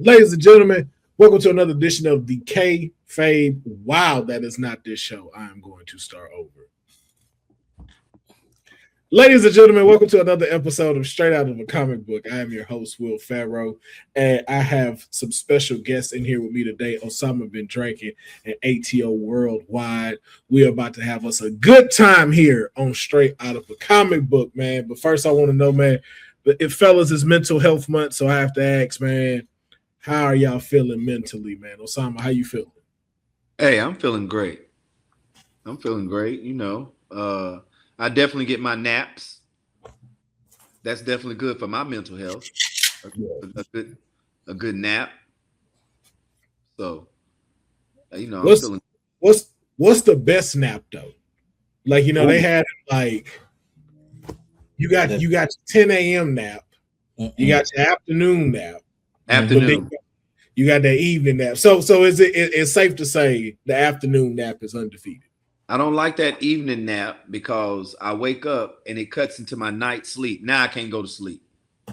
Ladies and gentlemen, welcome to another edition of the K Fade. Wow, that is not this show. I am going to start over. Ladies and gentlemen, welcome to another episode of Straight Out of a Comic Book. I am your host, Will Pharaoh, and I have some special guests in here with me today. Osama bin Drankin and ATO Worldwide. We are about to have us a good time here on Straight Out of a Comic Book, man. But first, I want to know, man, if fellas is Mental Health Month, so I have to ask, man, how are y'all feeling mentally, man? Osama, how you feeling? Hey, I'm feeling great. You know. I definitely get my naps. That's definitely good for my mental health. A good nap. So, you know, what's the best nap though? Like, you know, they had like you got 10 a.m. nap, you got your afternoon nap, but then you got that evening nap. So it's safe to say the afternoon nap is undefeated. I don't like that evening nap because I wake up and it cuts into my night sleep. Now I can't go to sleep.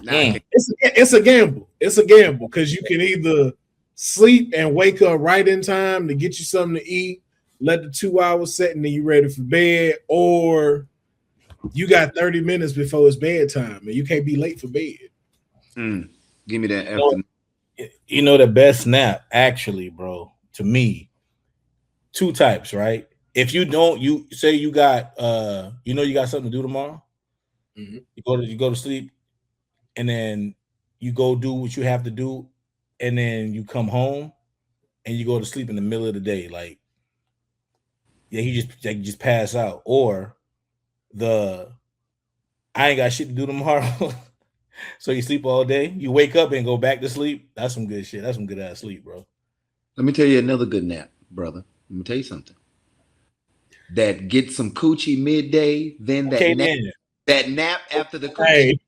It's a gamble. It's a gamble because you can either sleep and wake up right in time to get you something to eat, let the 2 hours set, and then you ready for bed, or you got 30 minutes before it's bedtime and you can't be late for bed. Give me that afternoon. You know the best nap, actually, bro, to me, two types, right? If you don't, you say you got you got something to do tomorrow, you go to sleep, and then you go do what you have to do, and then you come home and you go to sleep in the middle of the day. Like, yeah, you just pass out. Or I ain't got shit to do tomorrow. So you sleep all day, you wake up and go back to sleep. That's some good shit. That's some good ass sleep, bro. Let me tell you another good nap, brother. Let me tell you something. That get some coochie midday, then that nap after the coochie.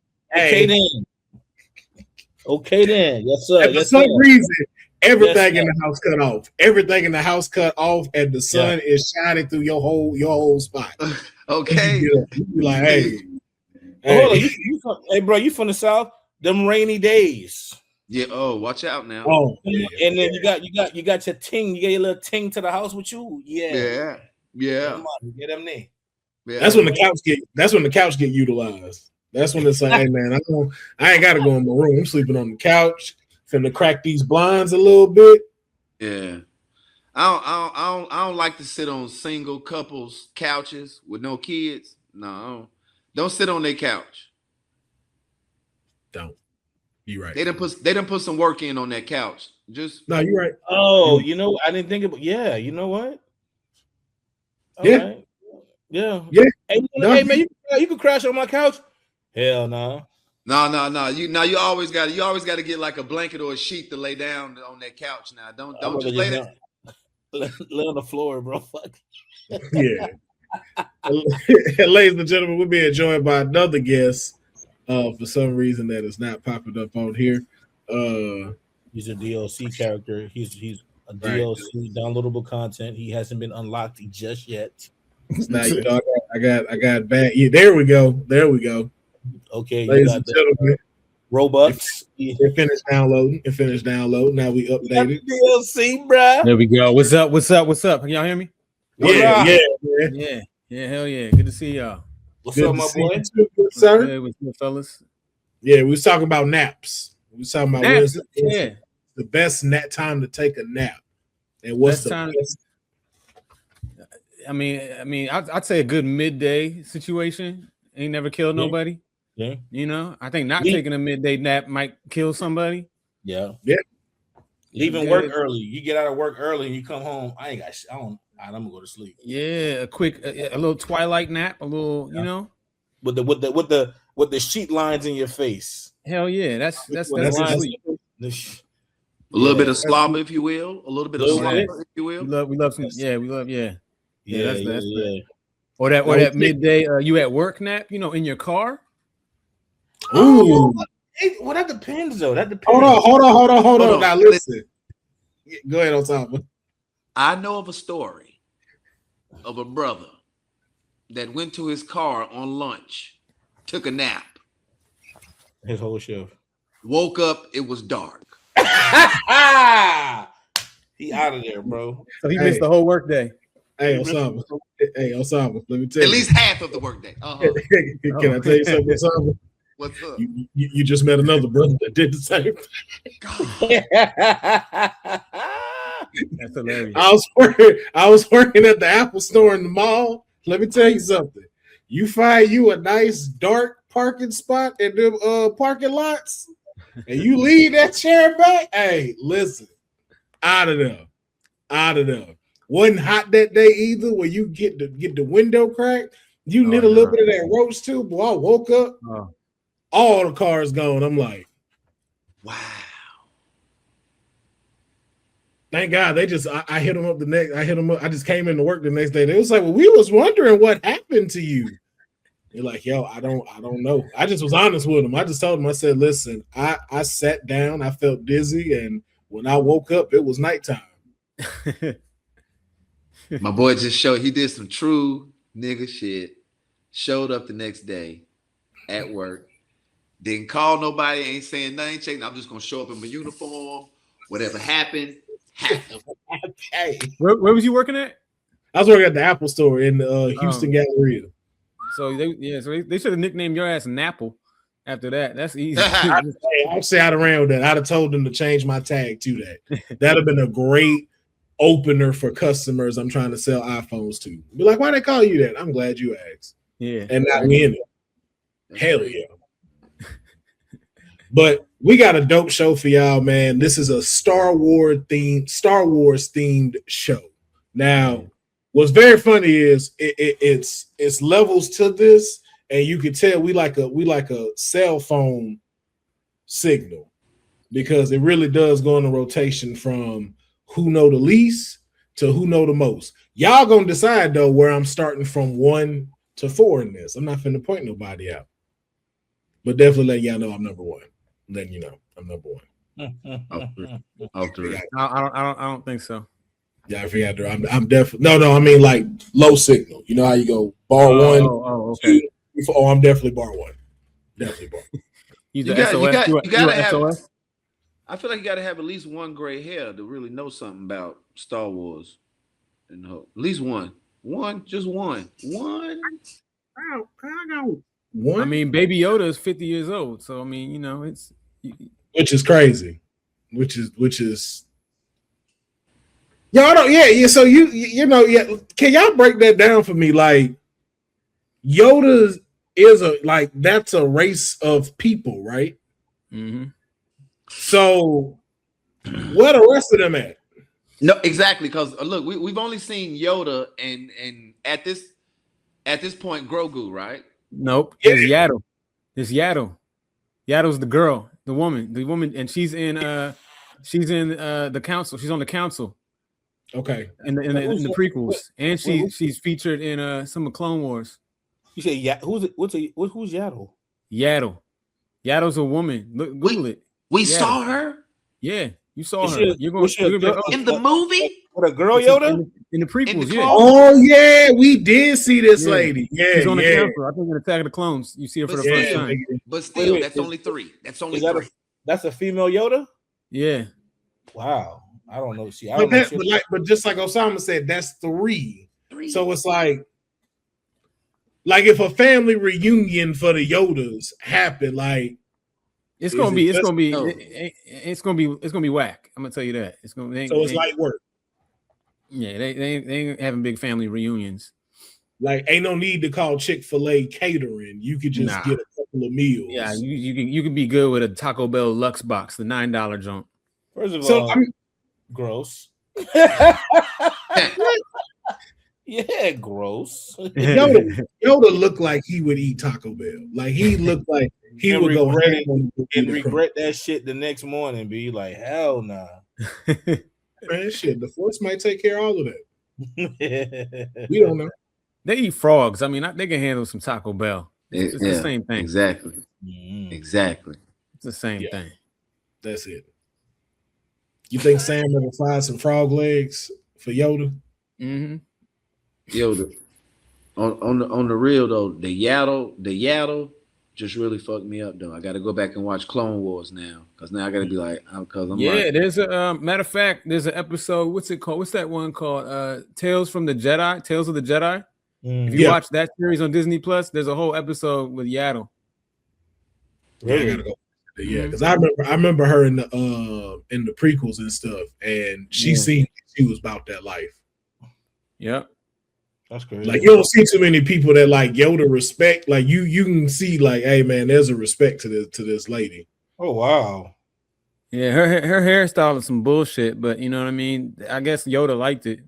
Okay then. Yes, sir. And for some reason, everything in the house cut off. Everything in the house cut off, and the sun is shining through your whole spot. Okay. You be like, hey. Hold on, hey, bro, you from the South? Them rainy days. Yeah. Oh, watch out now. Oh, and then you got your ting. You got your little ting to the house with you. Yeah. Get them there. Yeah. That's when the couch get utilized. That's when it's like, hey man, I ain't gotta go in my room. I'm sleeping on the couch. Finna crack these blinds a little bit. Yeah. I don't like to sit on single couples couches with no kids. No, don't sit on their couch. Don't. You're right. They done put some work in on that couch. No, you're right. Oh, you know, I didn't think about. Yeah, you know what? Yeah. Right. Yeah. Hey, No. man, you can crash on my couch. Hell no. No. You always got to get like a blanket or a sheet to lay down on that couch. Now, don't just lay there. Lay on the floor, bro. Fuck. Yeah. Ladies and gentlemen, we're being joined by another guest. For some reason that is not popping up on here. He's a DLC character. He's a DLC downloadable content. He hasn't been unlocked just yet. Now you know I got bad. Yeah, there we go. Okay, ladies and gentlemen, Robux. It finished downloading. Now we updated DLC, bro. There we go. What's up? Can y'all hear me? Yeah. Hell yeah. Good to see y'all. What's up, my boy? Good, sir. Hey, what's up, fellas? Yeah, we was talking about naps. We was talking about naps. The best nap time to take a nap, and what's the best? I mean, I'd say a good midday situation ain't never killed nobody. Yeah, you know, I think not taking a midday nap might kill somebody. Yeah. Leaving work early. You get out of work early and you come home. I'm gonna go to sleep. Yeah, a little twilight nap, a little, you know, with the sheet lines in your face. Hell yeah, that's sleep. A little bit of slobber, if you will. A little bit of slobber, if you will. We love some. Yeah. That's or that midday. You at work nap? You know, in your car. Ooh. Well, that depends though. That depends. Hold on. Now listen. Go ahead, Osama. I know of a story of a brother that went to his car on lunch, took a nap. His whole shift. Woke up, it was dark. He out of there, bro. So he missed the whole workday. Hey, Osama. Let me tell you. At least half of the workday. Can I tell you something, Osama? What's up? You just met another brother that did the same thing. That's hilarious. I was working at the Apple store in the mall. Let me tell you something. You find you a nice dark parking spot in them parking lots, and you leave that chair back. Hey, listen, out of there. Wasn't hot that day either. Where you get the window cracked. You need a little bit of that roach too. Boy, I woke up. All the cars gone. I'm like, wow. Thank God they just I hit them up I just came into work the next day. They was like, well, we was wondering what happened to you. You're like, yo, I don't know. I just was honest with them. I just told them, I said, listen, I sat down, I felt dizzy, and when I woke up, it was nighttime. My boy just he did some true nigga shit. Showed up the next day at work. Didn't call nobody, ain't saying nothing, checking. I'm just gonna show up in my uniform. Whatever happened. Hey. Where was you working at? I was working at the Apple store in Houston Galleria. So they should have nicknamed your ass Napple after that. That's easy. I'll say I'd have ran with that. I'd have told them to change my tag to that. That'd have been a great opener for customers I'm trying to sell iPhones to. Be like, why they call you that? I'm glad you asked. Yeah. And not me in it. Hell yeah. But we got a dope show for y'all, man. This is a Star Wars themed show. Now, what's very funny is it's levels to this, and you can tell we like a cell phone signal, because it really does go in a rotation from who know the least to who know the most. Y'all gonna decide though where I'm starting from 1 to 4 in this. I'm not finna point nobody out, but definitely letting y'all know I'm number one. Letting you know I'm number one. I don't think so. Yeah, I forgot. I'm definitely no. I mean like low signal. You know how you go bar one. Okay. I'm definitely bar one. Definitely bar. You gotta have. SOS? I feel like you gotta have at least one gray hair to really know something about Star Wars. And at least one, just one. I got one. I mean, Baby Yoda is 50 years old, so I mean, you know, it's which is crazy, which is. Y'all don't, yeah. So you know, yeah. Can y'all break that down for me? Like, Yoda is that's a race of people, right? Mm-hmm. So, where the rest of them at? No, exactly. Because look, we've only seen Yoda and at this point Grogu, right? Nope. There's Yaddle. There's Yaddle. Yaddle's the girl, the woman, and she's in the council. She's on the council. Okay. In the prequels, and she's featured in some of Clone Wars. You say who's Yaddle? Yaddle's a woman. Google it. We saw her. Yeah, you saw her. You're going in the movie. What, a girl Yoda in the prequels? Yeah. Oh yeah, we did see this lady. Yeah, she's on the council. I think in Attack of the Clones, you see her for the first time. But still, that's only 3. That's only 3. That's a female Yoda. Yeah. Wow. I don't know. But just like Osama said, that's 3. So it's like if a family reunion for the Yodas happened, like it's gonna be whack. I'm gonna tell you that. It's light work. Yeah, they ain't having big family reunions. Like, ain't no need to call Chick-fil-A catering. You could just get a couple of meals. Yeah, you can be good with a Taco Bell Lux box, the $9 junk. First of all, gross. Yeah, gross. Yoda looked like he would eat Taco Bell. Like, he looked like he would go and regret that shit the next morning. Be like, hell nah. Man, shit, the Force might take care of all of that. We don't know. They eat frogs. I mean, they can handle some Taco Bell. It's the same thing. Exactly. Exactly. It's the same thing. That's it. You think Sam ever fried some frog legs for Yoda? Mm-hmm. Yoda. On the real though, the Yaddle just really fucked me up though. I got to go back and watch Clone Wars now because now I got to be like, because I'm like, there's a matter of fact, there's an episode. What's it called? What's that one called? Tales from the Jedi. Tales of the Jedi. If you watch that series on Disney Plus, there's a whole episode with Yaddle. Really? Yeah, I gotta go. Yeah, because I remember her in the prequels and stuff, and she seemed like she was about that life. Yep. That's crazy. Like you don't see too many people that like Yoda respect. Like you can see like, hey man, there's a respect to this lady. Oh wow. Yeah, her hairstyle is some bullshit, but you know what I mean. I guess Yoda liked it.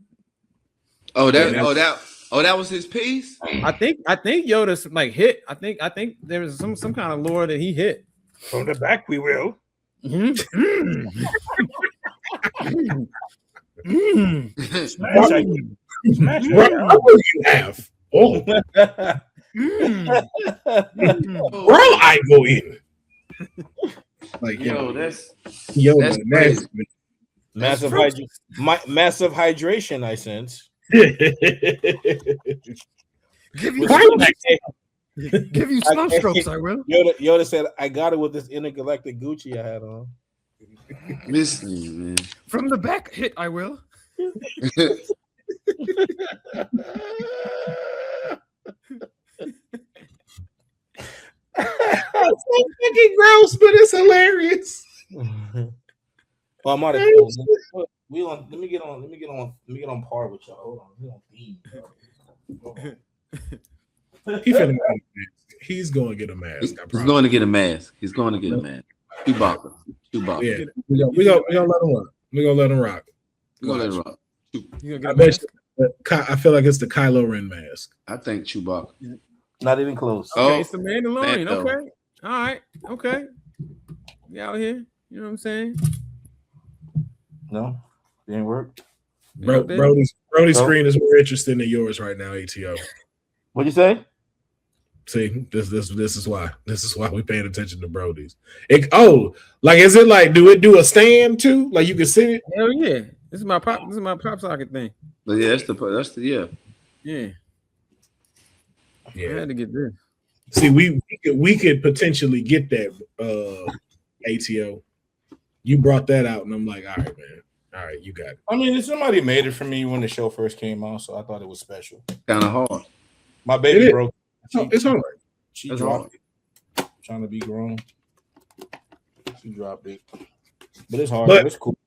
That was his piece. I think Yoda's like hit. I think there was some kind of lore that he hit. From the back, we will. Smash what will you have? Oh, bro, I go in. Like that's crazy. Massive hydration, I sense. Give you sunstrokes, I will. Yoda said, I got it with this intergalactic Gucci I had on. Listen, man. From the back, hit, I will. It's so fucking gross, but it's hilarious. Oh, I'm out of let me get on par with y'all. Hold on. We on theme. He's going to get a mask. He's going to get a mask. He's going to get a mask. Chewbacca. Yeah, we're gonna let him rock. We're gonna let him rock. I feel like it's the Kylo Ren mask. I think Chewbacca. Not even close. Okay, it's the Mandalorian. Okay. All right. Okay. We out here. You know what I'm saying? No, didn't work. Brody's screen is more interesting than yours right now, ATO. What'd you say? See, this is why. This is why we paying attention to Brody's. Is it like, do it do a stand too? Like you can sit it? Hell yeah. This is my pop socket thing. But yeah, that's the Yeah. Yeah. I had to get this. See, we could potentially get that ATO. You brought that out, and I'm like, all right, man. All right, you got it. I mean, somebody made it for me when the show first came out, so I thought it was special. Kind of hard. My baby broke. It's all right. She dropped it. Trying to be grown. She dropped it. But it's hard. But it's cool.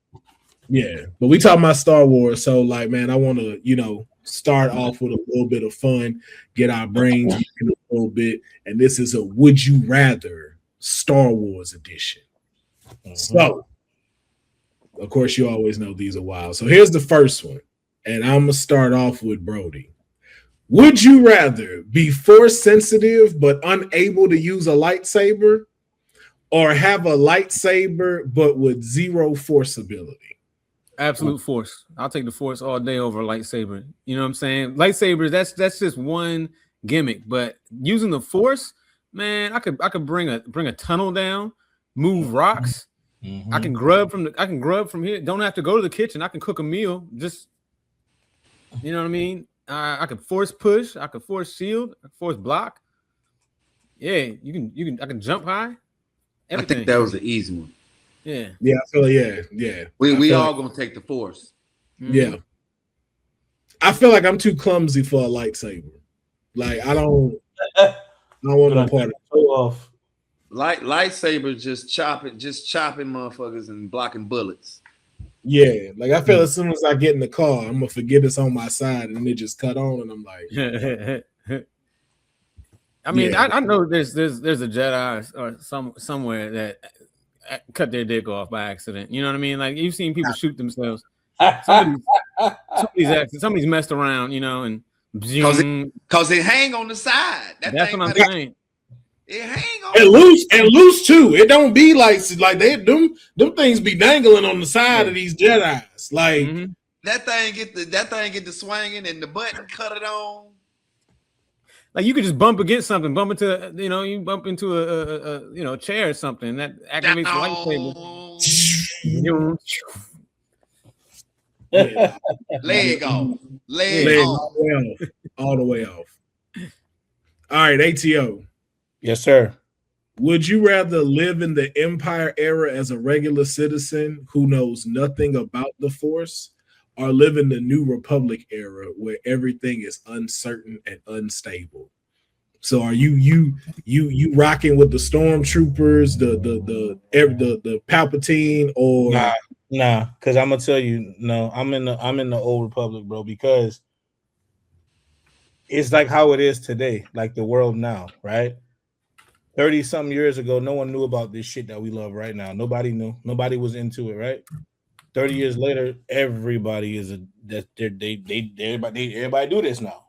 Yeah. But we talking about Star Wars. So, like, man, I want to, start off with a little bit of fun, get our brains working a little bit. And this is a Would You Rather Star Wars edition. Mm-hmm. So, of course, you always know these are wild. So here's the first one. And I'm going to start off with Broady. Would you rather be force sensitive but unable to use a lightsaber, or have a lightsaber but with zero force ability? Absolute force. I'll take the force all day over a lightsaber. You know what I'm saying? Lightsabers, that's just one gimmick. But using the force, man, I could bring a tunnel down, move rocks. Mm-hmm. I can grub from here. Don't have to go to the kitchen. I can cook a meal. Just, you know what I mean? I could force push. I could force shield. I could force block. Yeah, you can. I can jump high. Everything. I think that was the easy one. Yeah. Yeah. I feel yeah. We all gonna take the force. Mm-hmm. Yeah. I feel like I'm too clumsy for a lightsaber. Like I don't want no part of it. Lightsaber just chopping motherfuckers and blocking bullets. Yeah, like I feel as soon as I get in the car, I'm gonna forget it's on my side, and it just cut on, and I'm like, I mean, I know there's a Jedi or somewhere that cut their dick off by accident. You know what I mean? Like you've seen people shoot themselves. Somebody's messed around, and because it hang on the side. That's what I'm saying. It hang on and loose too. It don't be like they them things be dangling on the side of these Jedis. Like that thing get the swinging and the button cut it on. Like you could just bump against something, you bump into a chair or something that activates the lightsaber. Leg off. All the way off. All right, ATO. Yes, sir. Would you rather live in the Empire era as a regular citizen who knows nothing about the Force, or live in the New Republic era where everything is uncertain and unstable? So are you rocking with the stormtroopers, the Palpatine, or Nah, because I'm gonna tell you, no, I'm in the old Republic, bro, because it's like how it is today, like the world now, right? 30 something years ago, no one knew about this shit that we love right now. Nobody knew, nobody was into it, right? 30 years later, everybody is everybody do this now.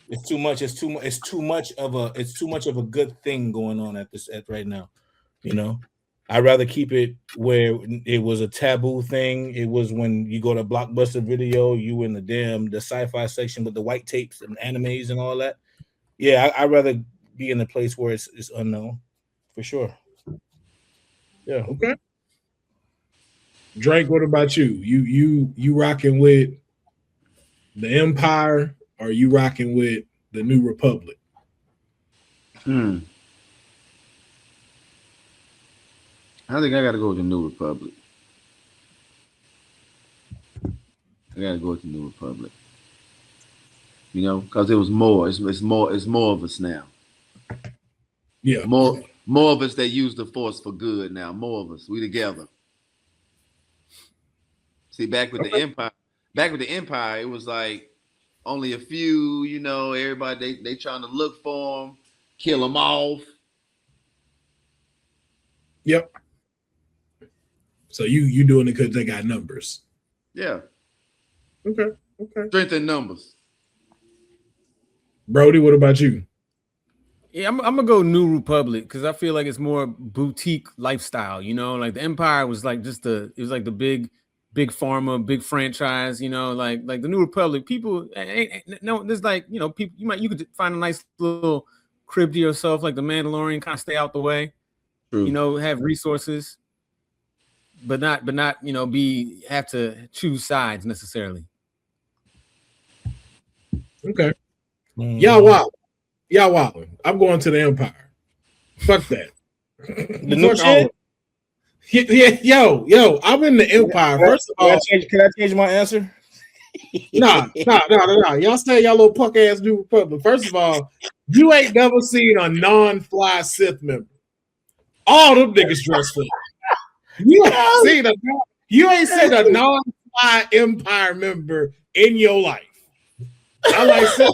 It's too much. It's too much of a good thing going on at right now. You know, I'd rather keep it where it was a taboo thing. It was when you go to Blockbuster Video, you in the sci-fi section with the white tapes and animes and all that. Yeah, I'd rather be in a place where it's unknown, for sure. Yeah. Okay. Drake, what about you? You rocking with the Empire, or you rocking with the New Republic? I think I gotta go with the New Republic. I gotta go with the New Republic. You know, because it was more. It's more of us now. Yeah. More of us that use the Force for good now. More of us. We together. See, back with the Empire, it was like only a few, you know, everybody they trying to look for them, kill them off. Yep. So you doing it because they got numbers. Yeah. Okay. Strength in numbers. Broady, what about you? Yeah, I'm gonna go New Republic because I feel like it's more boutique lifestyle. You know, like the Empire was like it was like the big pharma, big franchise. You know, like the New Republic. People, no, there's like, you know, people you could find a nice little crib to yourself, like the Mandalorian, kind of stay out the way. True. You know, have resources, but not you know have to choose sides necessarily. Okay. Y'all wildin'. I'm going to the Empire. Fuck that. The new shit? Yeah, yo, I'm in the Empire. First of all, can I change my answer? Nah. Y'all stay y'all little punk ass New Republic. First of all, you ain't never seen a non-fly Sith member. All them niggas dress for you. You ain't seen a non-fly Empire member in your life. I like Sith.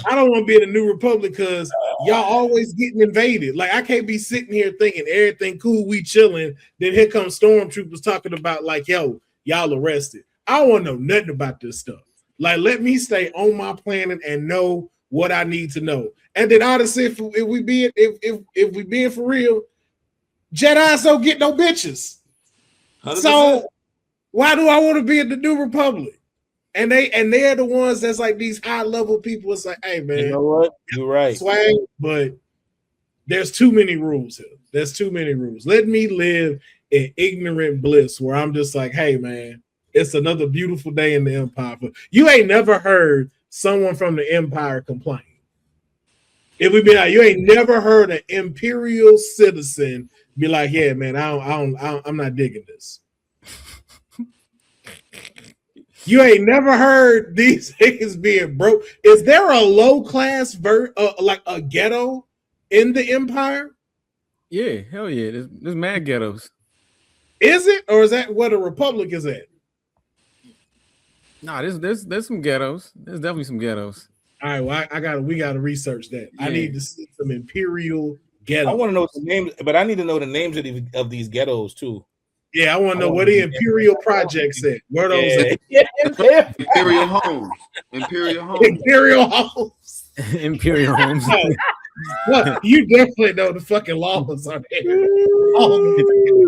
I don't want to be in the New Republic because y'all always getting invaded. Like, I can't be sitting here thinking everything cool, we chilling. Then here comes stormtroopers talking about like, yo, y'all arrested. I don't want to know nothing about this stuff. Like, let me stay on my planet and know what I need to know. And then honestly, if we being for real, Jedi's don't get no bitches. 100%. So why do I want to be in the New Republic? And they're the ones that's like these high level people. It's like, hey man, you know what? You're right. Swag, but there's too many rules here. There's too many rules. Let me live in ignorant bliss where I'm just like, hey man, it's another beautiful day in the Empire. You ain't never heard someone from the Empire complain. If we be like, you ain't never heard an Imperial citizen be like, yeah, man, I'm not digging this. You ain't never heard these niggas being broke. Is there a low class like a ghetto in the Empire? Yeah, hell yeah. There's mad ghettos. Is it, or is that where the Republic is at? Nah, there's some ghettos. There's definitely some ghettos. All right, well, we gotta research that. Yeah. I need to see some Imperial ghettos. I want to know the names, but I need to know the names of these ghettos too. Yeah, I want to know where the Imperial projects at. Where those at? Imperial homes. Imperial homes. Imperial homes. Imperial homes. Well, you definitely know the fucking laws on there.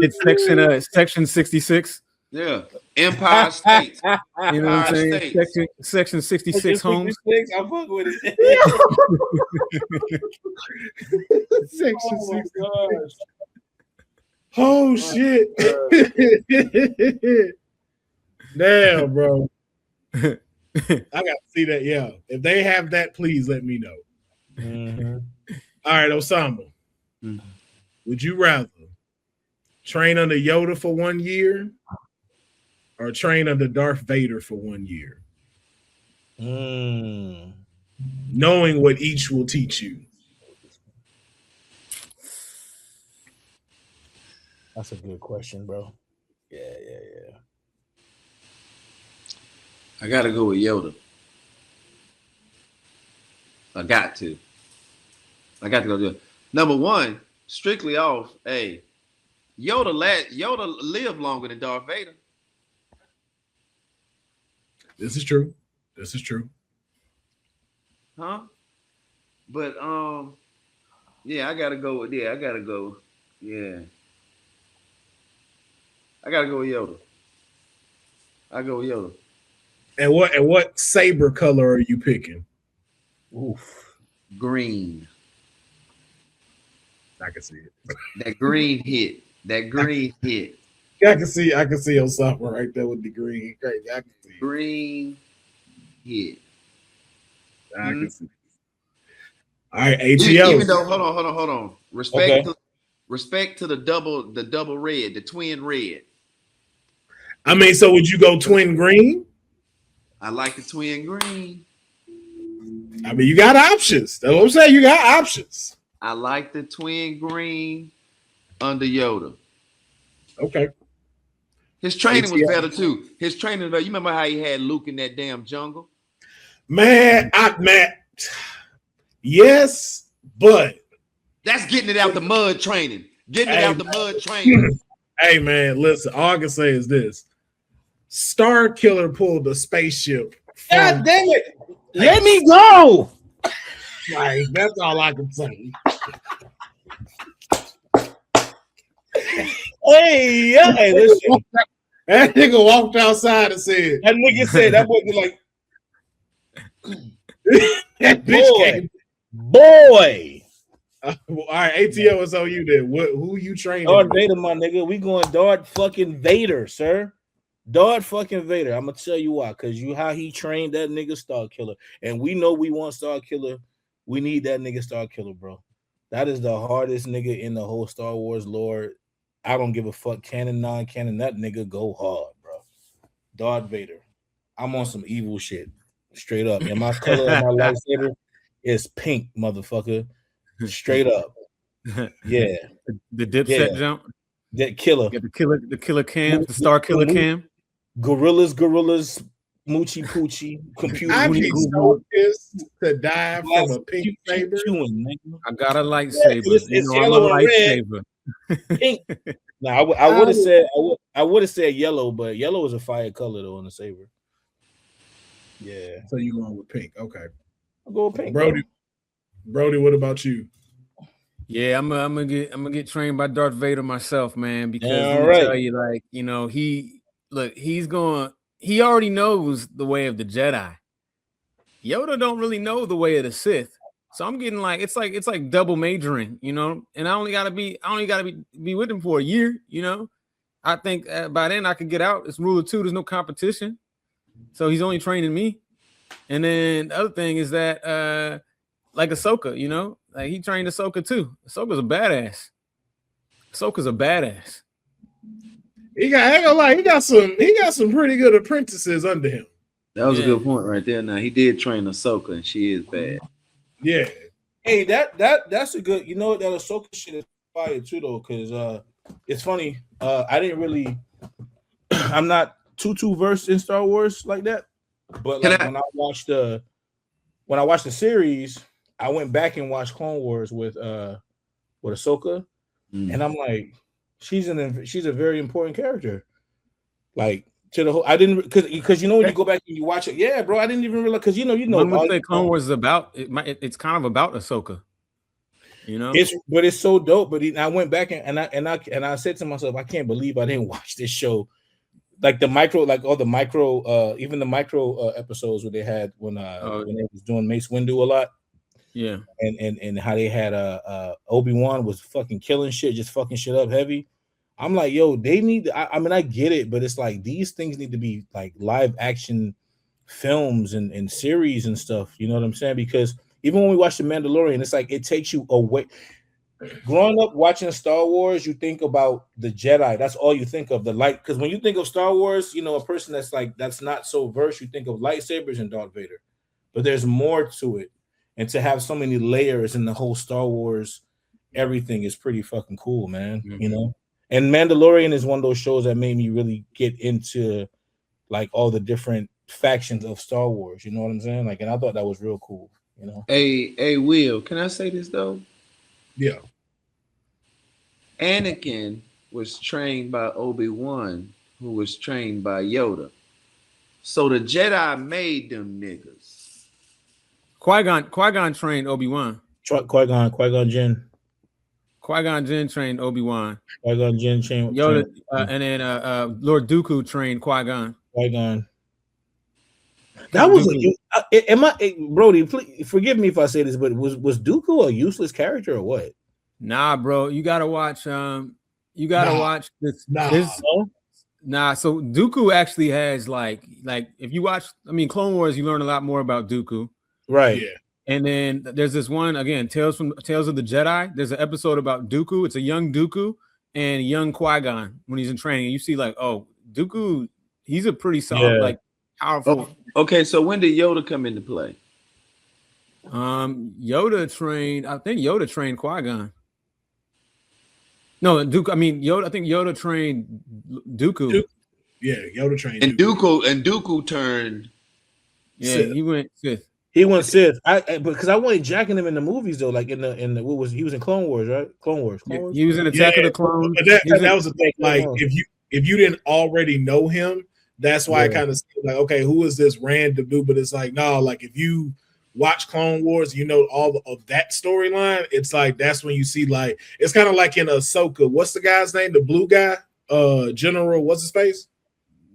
It's section 66. Yeah. Empire States. You know what I'm saying? Section 66 homes. I fuck with it. Section 66. Oh shit. Damn, bro. I gotta see that. Yeah. If they have that, please let me know. Mm-hmm. All right, Osama. Would you rather train under Yoda for 1 year or train under Darth Vader for 1 year? Knowing what each will teach you. That's a good question, bro. Yeah. I gotta go with Yoda. I got to go do it. Number one, strictly off. Hey, Yoda lived longer than Darth Vader. This is true. Huh? But yeah, I gotta go. Yeah, I gotta go. Yeah, I gotta go with Yoda. I go with Yoda. And what saber color are you picking? Oof. Green. I can see it. That green hit. That green hit. I can see Osama right there with the green. Great. I can see it. Green hit. I can see it. All right, ATO. Even though, hold on. Respect to the double red, the twin red. I mean, so would you go twin green? I like the twin green. I mean, you got options. That's what I'm saying. You got options. I like the twin green under Yoda. Okay. His training was better too. His training, you remember how he had Luke in that damn jungle? Man, yes, but that's getting it out the mud training. Hey man, listen, all I can say is this. Star Killer pulled the spaceship. God damn it. Let me go. Like, that's all I can say. Hey, listen. That nigga walked outside and said, that nigga said that boy was like, that bitch boy. All right, ATO is on you then. Who you training? Darth Vader, my nigga. We going Darth fucking Vader, sir. Darth fucking Vader. I'm gonna tell you why. Because how he trained that nigga Star Killer. And we know we want Star Killer. We need that nigga Star Killer, bro. That is the hardest nigga in the whole Star Wars lore. I don't give a fuck, canon, non-canon. That nigga go hard, bro. Darth Vader. I'm on some evil shit. Straight up. And my color of my lightsaber is pink, motherfucker. Straight up. Yeah. The dipset jump. That killer. Get the killer cam, the Star Killer cam. Gorillas, Moochie Poochie, computer. I'd be so pissed to die from a pink saber. I got a lightsaber. It's yellow and lightsaber. Pink. Now I would have said yellow, but yellow is a fire color though on the saber. Yeah. So you going with pink? Okay. I'll go with pink. Broady, what about you? Yeah, I'm gonna get trained by Darth Vader myself, man. Because let me tell you, like, you know, he already knows the way of the Jedi. Yoda don't really know the way of the Sith. So I'm getting like it's like double majoring, you know, and I only gotta be with him for a year, you know. I think by then I could get out. It's rule of two, there's no competition. So he's only training me. And then the other thing is that like Ahsoka, you know, like he trained Ahsoka too. Ahsoka's a badass. He got some pretty good apprentices under him. That was a good point right there. Now he did train Ahsoka, and she is bad. Yeah. Hey, that's a good. You know that Ahsoka shit is fire too, though, because it's funny. I didn't really. I'm not too versed in Star Wars like that, but like when I watched the series, I went back and watched Clone Wars with Ahsoka, and I'm like, she's a very important character. Like to the whole, I didn't because you know when you go back and you watch it, yeah, bro, I didn't even realize because you know One would say Clone Wars is about it's kind of about Ahsoka, you know. It's so dope. But I went back and I said to myself, I can't believe I didn't watch this show. Like the micro, even the micro episodes where they had when they was doing Mace Windu a lot. Yeah. And how they had Obi-Wan was fucking killing shit, just fucking shit up heavy. I'm like, yo, they need I mean, I get it, but it's like these things need to be like live action films and series and stuff. You know what I'm saying? Because even when we watch The Mandalorian, it's like it takes you away. growing up watching Star Wars, you think about the Jedi. That's all you think of, the light. Because when you think of Star Wars, you know, a person that's not so versed, you think of lightsabers and Darth Vader. But there's more to it. And to have so many layers in the whole Star Wars, everything is pretty fucking cool, man. Mhm. You know? And Mandalorian is one of those shows that made me really get into like all the different factions of Star Wars. You know what I'm saying? Like, and I thought that was real cool, you know. Hey, Will, can I say this though? Yeah. Anakin was trained by Obi-Wan, who was trained by Yoda. So the Jedi made them niggas. Qui-Gon trained Obi-Wan. Qui-Gon Jinn. Qui-Gon Jinn trained Obi-Wan. Qui-Gon Jinn trained Yoda, and then Lord Dooku trained Qui-Gon. Qui-Gon. That was Broady, please forgive me if I say this, but was Dooku a useless character or what? Nah, bro, you gotta watch. Watch this. Nah, so Dooku actually has like if you watch, I mean, Clone Wars, you learn a lot more about Dooku, right? Yeah. And then there's this one again, Tales of the Jedi. There's an episode about Dooku. It's a young Dooku and young Qui-Gon when he's in training. And you see like, oh, Dooku, he's a pretty solid, like powerful. Oh, okay, so when did Yoda come into play? Yoda trained Qui-Gon. No, Dooku. I mean, Yoda. I think Yoda trained Dooku. Yeah, Yoda trained. And Dooku turned. Yeah, Sith. he went Sith. He went Sith. Because I wanted jacking him in the movies though, like in the he was in Clone Wars, right? Clone Wars. He was in Attack of the Clones. But that was the thing. Like if you didn't already know him, that's why I kind of like, okay, who is this random dude? But it's like, no, like if you watch Clone Wars, you know all of that storyline. It's like that's when you see like it's kind of like in Ahsoka. What's the guy's name? The blue guy, General. What's his face?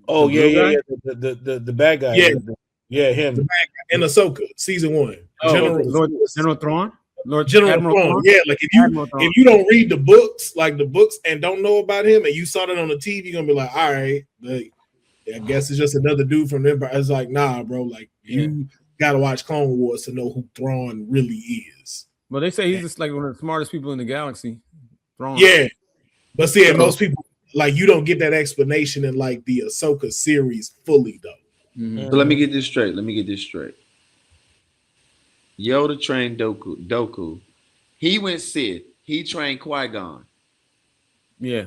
Oh yeah. The bad guy. Yeah, him. The bad guy in Ahsoka, season 1. General Thrawn. General Thrawn. Yeah, like if you don't read the books, and don't know about him, and you saw that on the TV, you're gonna be like, all right, I guess it's just another dude from Empire. It's like, nah, bro, like you gotta watch Clone Wars to know who Thrawn really is. Well, they say he's just like one of the smartest people in the galaxy. Thrawn. Yeah, but see, most people like you don't get that explanation in like the Ahsoka series fully though. Mm-hmm. So let me get this straight. Yoda trained Dooku. He went Sith. He trained Qui-Gon. Yeah.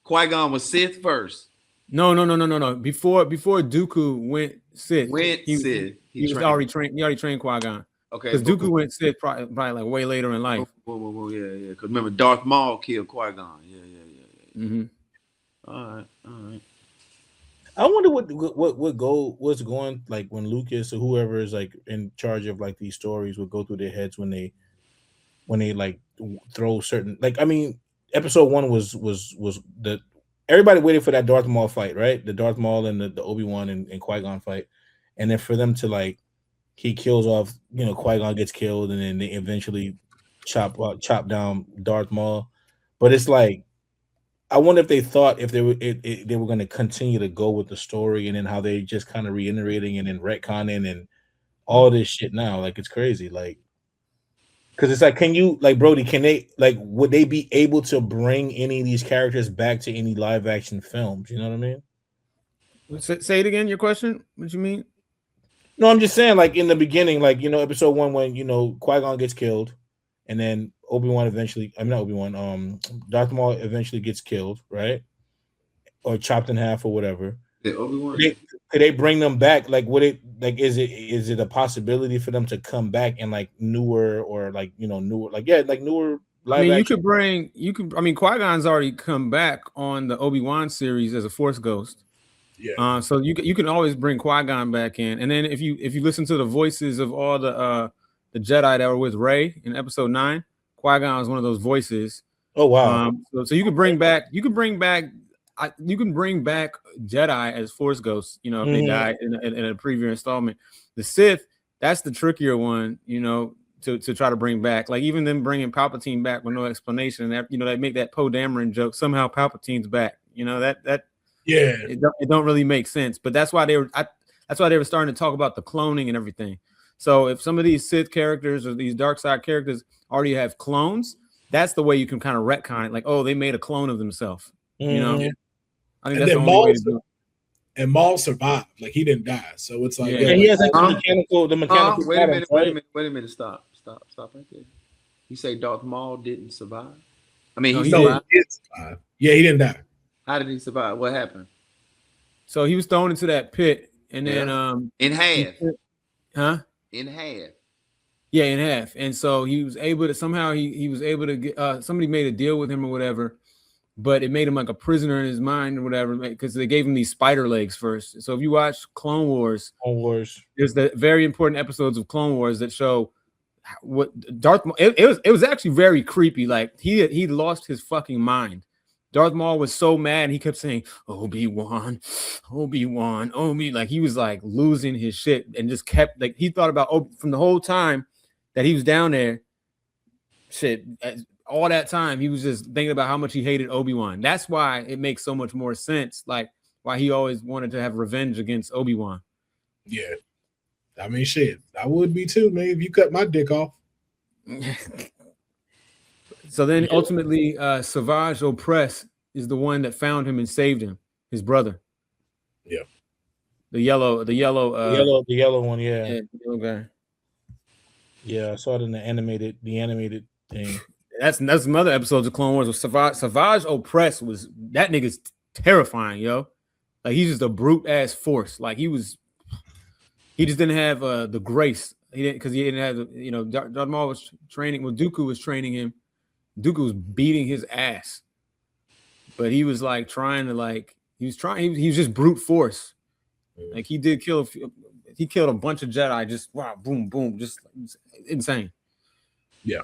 Qui-Gon was Sith first. No. Before Dooku went Sith. He was already trained. He already trained Qui-Gon. Okay. Because Dooku went Sith probably like way later in life. Whoa, yeah. Because remember, Darth Maul killed Qui-Gon. Yeah. Mm-hmm. All right. I wonder what's going like when Lucas or whoever is like in charge of like these stories would go through their heads when they like throw certain, like, I mean, episode 1 was the everybody waited for that Darth Maul fight, right? The Darth Maul and the Obi-Wan and Qui-Gon fight, and then for them to like he kills off, you know, Qui-Gon gets killed, and then they eventually chop down Darth Maul, but it's like, I wonder if they thought if they were going to continue to go with the story, and then how they just kind of reiterating and then retconning and all this shit now. Like, it's crazy. Like, because it's like, can you, like, Broady, can they, like, would they be able to bring any of these characters back to any live action films? You know what I mean? Say it again. Your question? What you mean? No, I'm just saying, like, in the beginning, like, you know, episode 1 when, you know, Qui-Gon gets killed, and then Darth Maul eventually gets killed, right? Or chopped in half or whatever. Yeah, Obi-Wan. Could they bring them back? Like, would it, like, is it a possibility for them to come back in like newer or like, you know, newer live I mean, action? I mean, Qui-Gon's already come back on the Obi-Wan series as a Force ghost. Yeah. So you can always bring Qui-Gon back in, and then if you listen to the voices of all the Jedi that were with Rey in episode 9, Qui-Gon was one of those voices. Oh wow! So you can bring back Jedi as Force ghosts. You know, if they died in a previous installment. The Sith, that's the trickier one. You know, to try to bring back. Like even them bringing Palpatine back with no explanation. That, you know, they make that Poe Dameron joke. Somehow Palpatine's back. You know that it don't really make sense. But that's why they were starting to talk about the cloning and everything. So if some of these Sith characters or these dark side characters already have clones, that's the way you can kind of retcon it. Like, oh, they made a clone of themselves. You know, Mhm. I think And that's the then only way to do it. And Maul survived. Like, he didn't die. So it's like, Yeah. yo, And he has like Huh? the mechanical Wait a minute, patterns, right? wait a minute. Stop right there. You say Darth Maul didn't survive? I mean, No, he he no, did. survived. he did survive. Yeah, he didn't die. How did he survive? What happened? So he was thrown into that pit, and then In half. huh? In half. Yeah, in half. And so he was able to somehow he was able to get somebody made a deal with him or whatever, but it made him like a prisoner in his mind or whatever, because they gave him these spider legs first. So if you watch Clone Wars, there's the very important episodes of Clone Wars that show what Darth Maul, it was actually very creepy. Like he lost his fucking mind. Darth Maul was so mad, he kept saying, Obi-Wan, Obi-Wan, Obi. Like he was like losing his shit and just kept like he thought about from the whole time that he was down there. Shit, all that time he was just thinking about how much he hated Obi-Wan. That's why it makes so much more sense. Like why he always wanted to have revenge against Obi-Wan. Yeah. I mean, shit. I would be too, man, if you cut my dick off. So then ultimately, Savage Opress is the one that found him and saved him, his brother. Yeah. The yellow one, yeah. Yeah, okay. Yeah, I saw it in the animated thing. That's some other episodes of Clone Wars with Savage Opress was that nigga's terrifying, yo. Like he's just a brute ass force. Like he just didn't have the grace. He didn't because he didn't have Darth Maul was training. Well, Dooku was training him. Dooku was beating his ass, but he was like trying to he was just brute force. Like he did kill he killed a bunch of Jedi. Just wow, boom, boom, just insane. Yeah.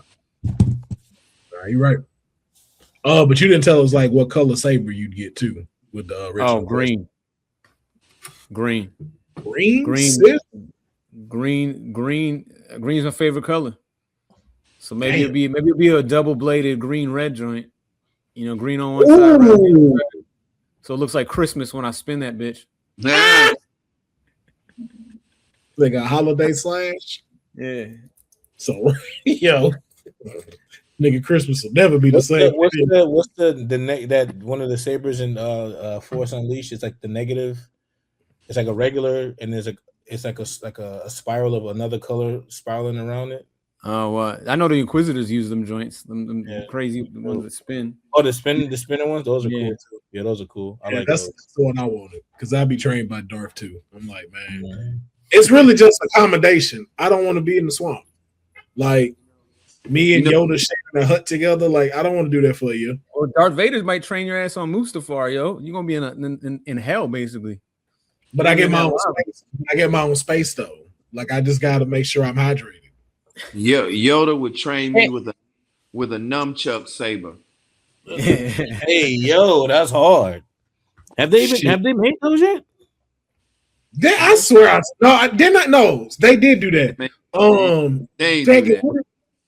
You're right. But you didn't tell us like what color saber you'd get too with the original. Green. Green is my favorite color. So maybe it'll be a double-bladed green-red joint. You know, green on one side, red on the other. So it looks like Christmas when I spin that bitch. Like a holiday slash. Yeah. So yo, nigga, Christmas will never be the same. What's that one of the sabers in Force Unleashed? It's like the negative. It's like a regular, and it's like a spiral of another color spiraling around it. Oh, I know the Inquisitors use them joints, them crazy ones that spin. Oh, the spinning ones, those are cool too. Yeah, those are cool. I like that's those. the one I wanted because I'd be trained by Darth too. I'm like, man, it's really just accommodation. I don't want to be in the swamp. Like me and Yoda sharing a hut together. Like I don't want to do that for you. Or Darth Vader might train your ass on Mustafar, yo. You're gonna be in hell basically. But I get my own space. I get my own space though. Like I just got to make sure I'm hydrated. Yoda would train me with a nunchuck saber. Hey, yo, that's hard. Have they made those yet? I swear, they're not. No, they did do that.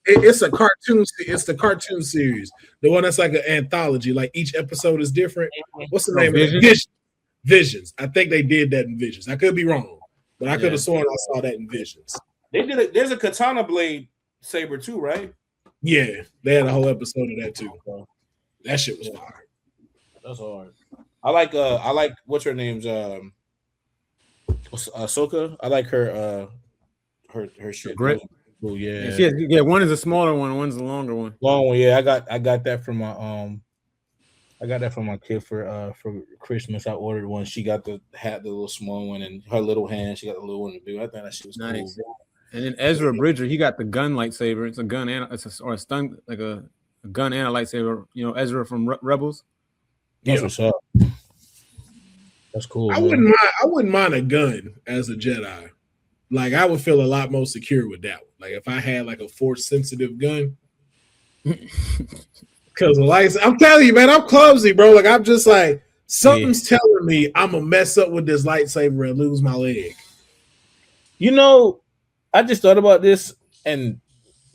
It's a cartoon. It's the cartoon series, the one that's like an anthology. Like each episode is different. What's the name of it? Visions. I think they did that in Visions. I could be wrong, but I could have sworn I saw that in Visions. They did it. There's a katana blade saber too, right? Yeah, they had a whole episode of that too. That shit was fire. That's hard. I like what's her name's Ahsoka. I like her shit. Grip. Oh yeah. Yeah, one is a smaller one, one's a longer one. Long one, yeah. I got that from my kid for Christmas. I ordered one. She got the little small one, and her little hand. She got the little one to do. I think that shit was nice. Cool. And then Ezra Bridger, he got the gun lightsaber. It's a gun and a stun, like a gun and a lightsaber. You know, Ezra from Rebels. That's what's up. That's cool. I wouldn't mind a gun as a Jedi. Like I would feel a lot more secure with that one. Like if I had like a force sensitive gun. Because I'm telling you, man, I'm clumsy, bro. Like I'm just like something's telling me I'm gonna mess up with this lightsaber and lose my leg. You know, I just thought about this, and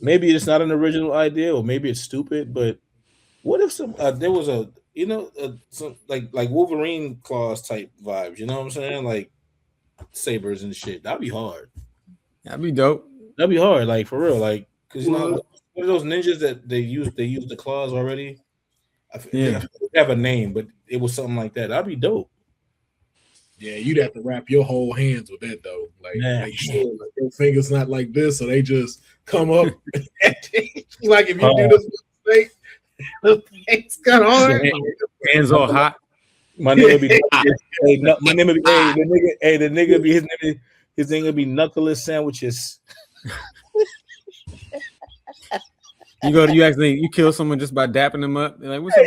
maybe it's not an original idea, or maybe it's stupid. But what if there was some like Wolverine claws type vibes? You know what I'm saying? Like sabers and shit. That'd be hard. That'd be dope. That'd be hard, like for real, like because What are those ninjas that they use the claws already? Yeah. They have a name, but it was something like that. That'd be dope. Yeah, you'd have to wrap your whole hands with that though. Like Yeah. make sure like your fingers not like this, so they just come up. Like if you do this mistake, the thing's got all that. Hands all hot. My name would be my name would be the nigga be his name would be Knuckles Sandwiches. You kill someone just by dapping them up. They're like, what's up?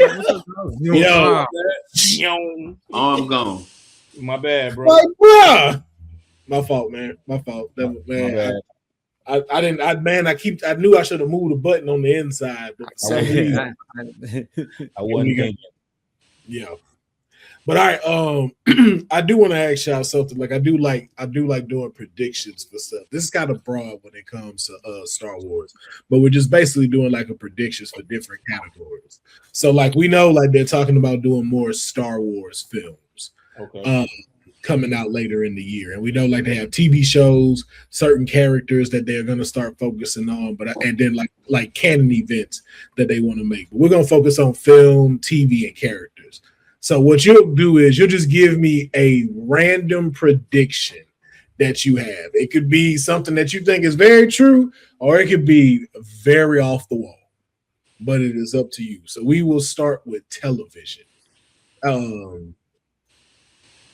Yo. Oh, I'm gone. My bad, bro. Like, bruh. My fault, man. My fault. That was, My bad. I knew I should have moved the button on the inside, but for some reason, I wasn't thinking. Yeah. But all right, I do want to ask y'all something. Like I do like doing predictions for stuff. This is kind of broad when it comes to Star Wars, but we're just basically doing like a predictions for different categories. So like we know like they're talking about doing more Star Wars films. Okay. Coming out later in the year, and we know like they have TV shows, certain characters that they're going to start focusing on, and then like canon events that they want to make. But we're going to focus on film, TV, and characters. So what you'll do is you'll just give me a random prediction that you have. It could be something that you think is very true, or it could be very off the wall. But it is up to you. So we will start with television. No,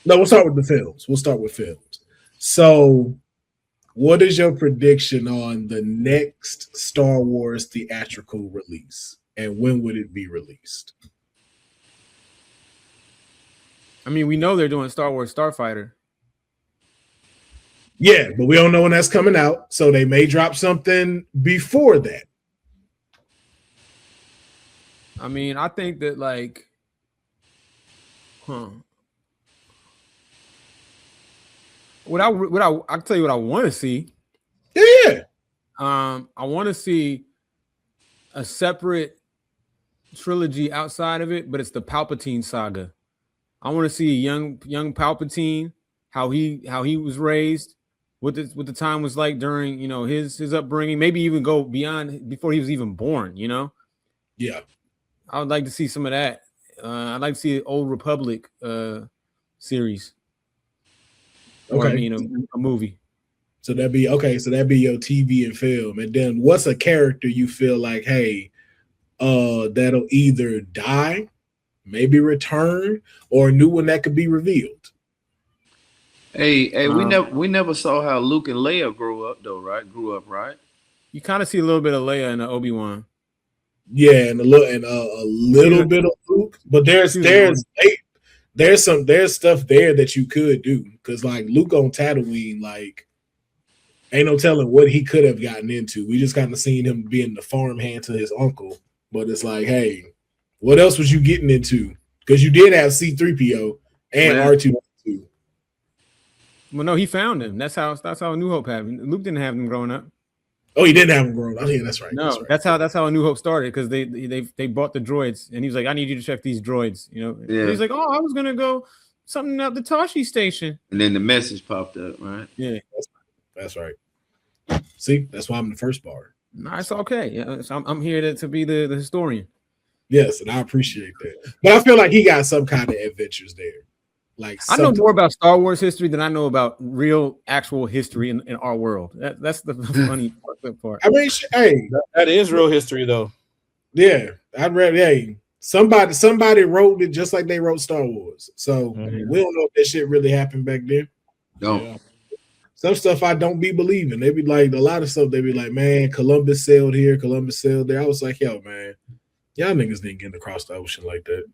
we'll start with the films. So what is your prediction on the next Star Wars theatrical release? And when would it be released? I mean, we know they're doing Star Wars Starfighter. Yeah, but we don't know when that's coming out. So they may drop something before that. I mean, I think that like, I'll tell you what I want to see. Yeah. I want to see a separate trilogy outside of it, but it's the Palpatine saga. I want to see a young Palpatine, how he was raised, what the time was like during his upbringing, maybe even go beyond before he was even born. Yeah. I would like to see some of that. I'd like to see an Old Republic series. Or, Okay. A movie. So that'd be your TV and film. And then what's a character you feel like, hey, that'll either die, maybe return, or a new one that could be revealed? Hey, we never saw how Luke and Leia grew up, right? You kind of see a little bit of Leia and Obi-Wan. Yeah, and a little bit of Luke, but there's stuff there that you could do, because like Luke on Tatooine, like ain't no telling what he could have gotten into. We just kind of seen him being the farmhand to his uncle, but it's like, hey, what else was you getting into? Because you did have C-3PO and R2-D2. Well, no, he found him. That's how A New Hope happened. Luke didn't have them growing up. Oh, he didn't have them growing up. Oh, yeah, that's right. No, that's how A New Hope started, because they bought the droids, and he was like, I need you to check these droids. Yeah. And he's like, oh, I was gonna go something out the Tashi station, and then the message popped up, right? Yeah, that's right. See, that's why I'm the first bar. No, it's okay. Yeah, so I'm here to be the historian. Yes, and I appreciate that. But I feel like he got some kind of adventures there. Like I know more about Star Wars history than I know about real, actual history in our world. That's the funny part. I mean, hey, that is real history, though. Yeah, I read. Hey, somebody wrote it just like they wrote Star Wars. So we don't know if that shit really happened back then. No. Yeah. Some stuff I don't be believing. They be like, a lot of stuff they be like, man, Columbus sailed here, Columbus sailed there. I was like, yo, man, y'all niggas didn't get across the ocean like that.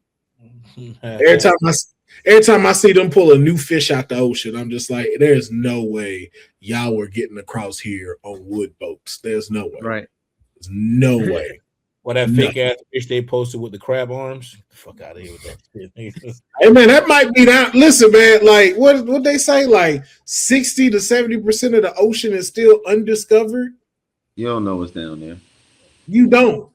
Every time I see them pull a new fish out the ocean, I'm just like, there's no way y'all were getting across here on wood boats. There's no way. Right. There's no way. Well, that fake ass fish they posted with the crab arms. Get the fuck out of here with that shit. Hey man, that might be that. Listen, man, like what they say, like 60 to 70% of the ocean is still undiscovered. You don't know what's down there. You don't.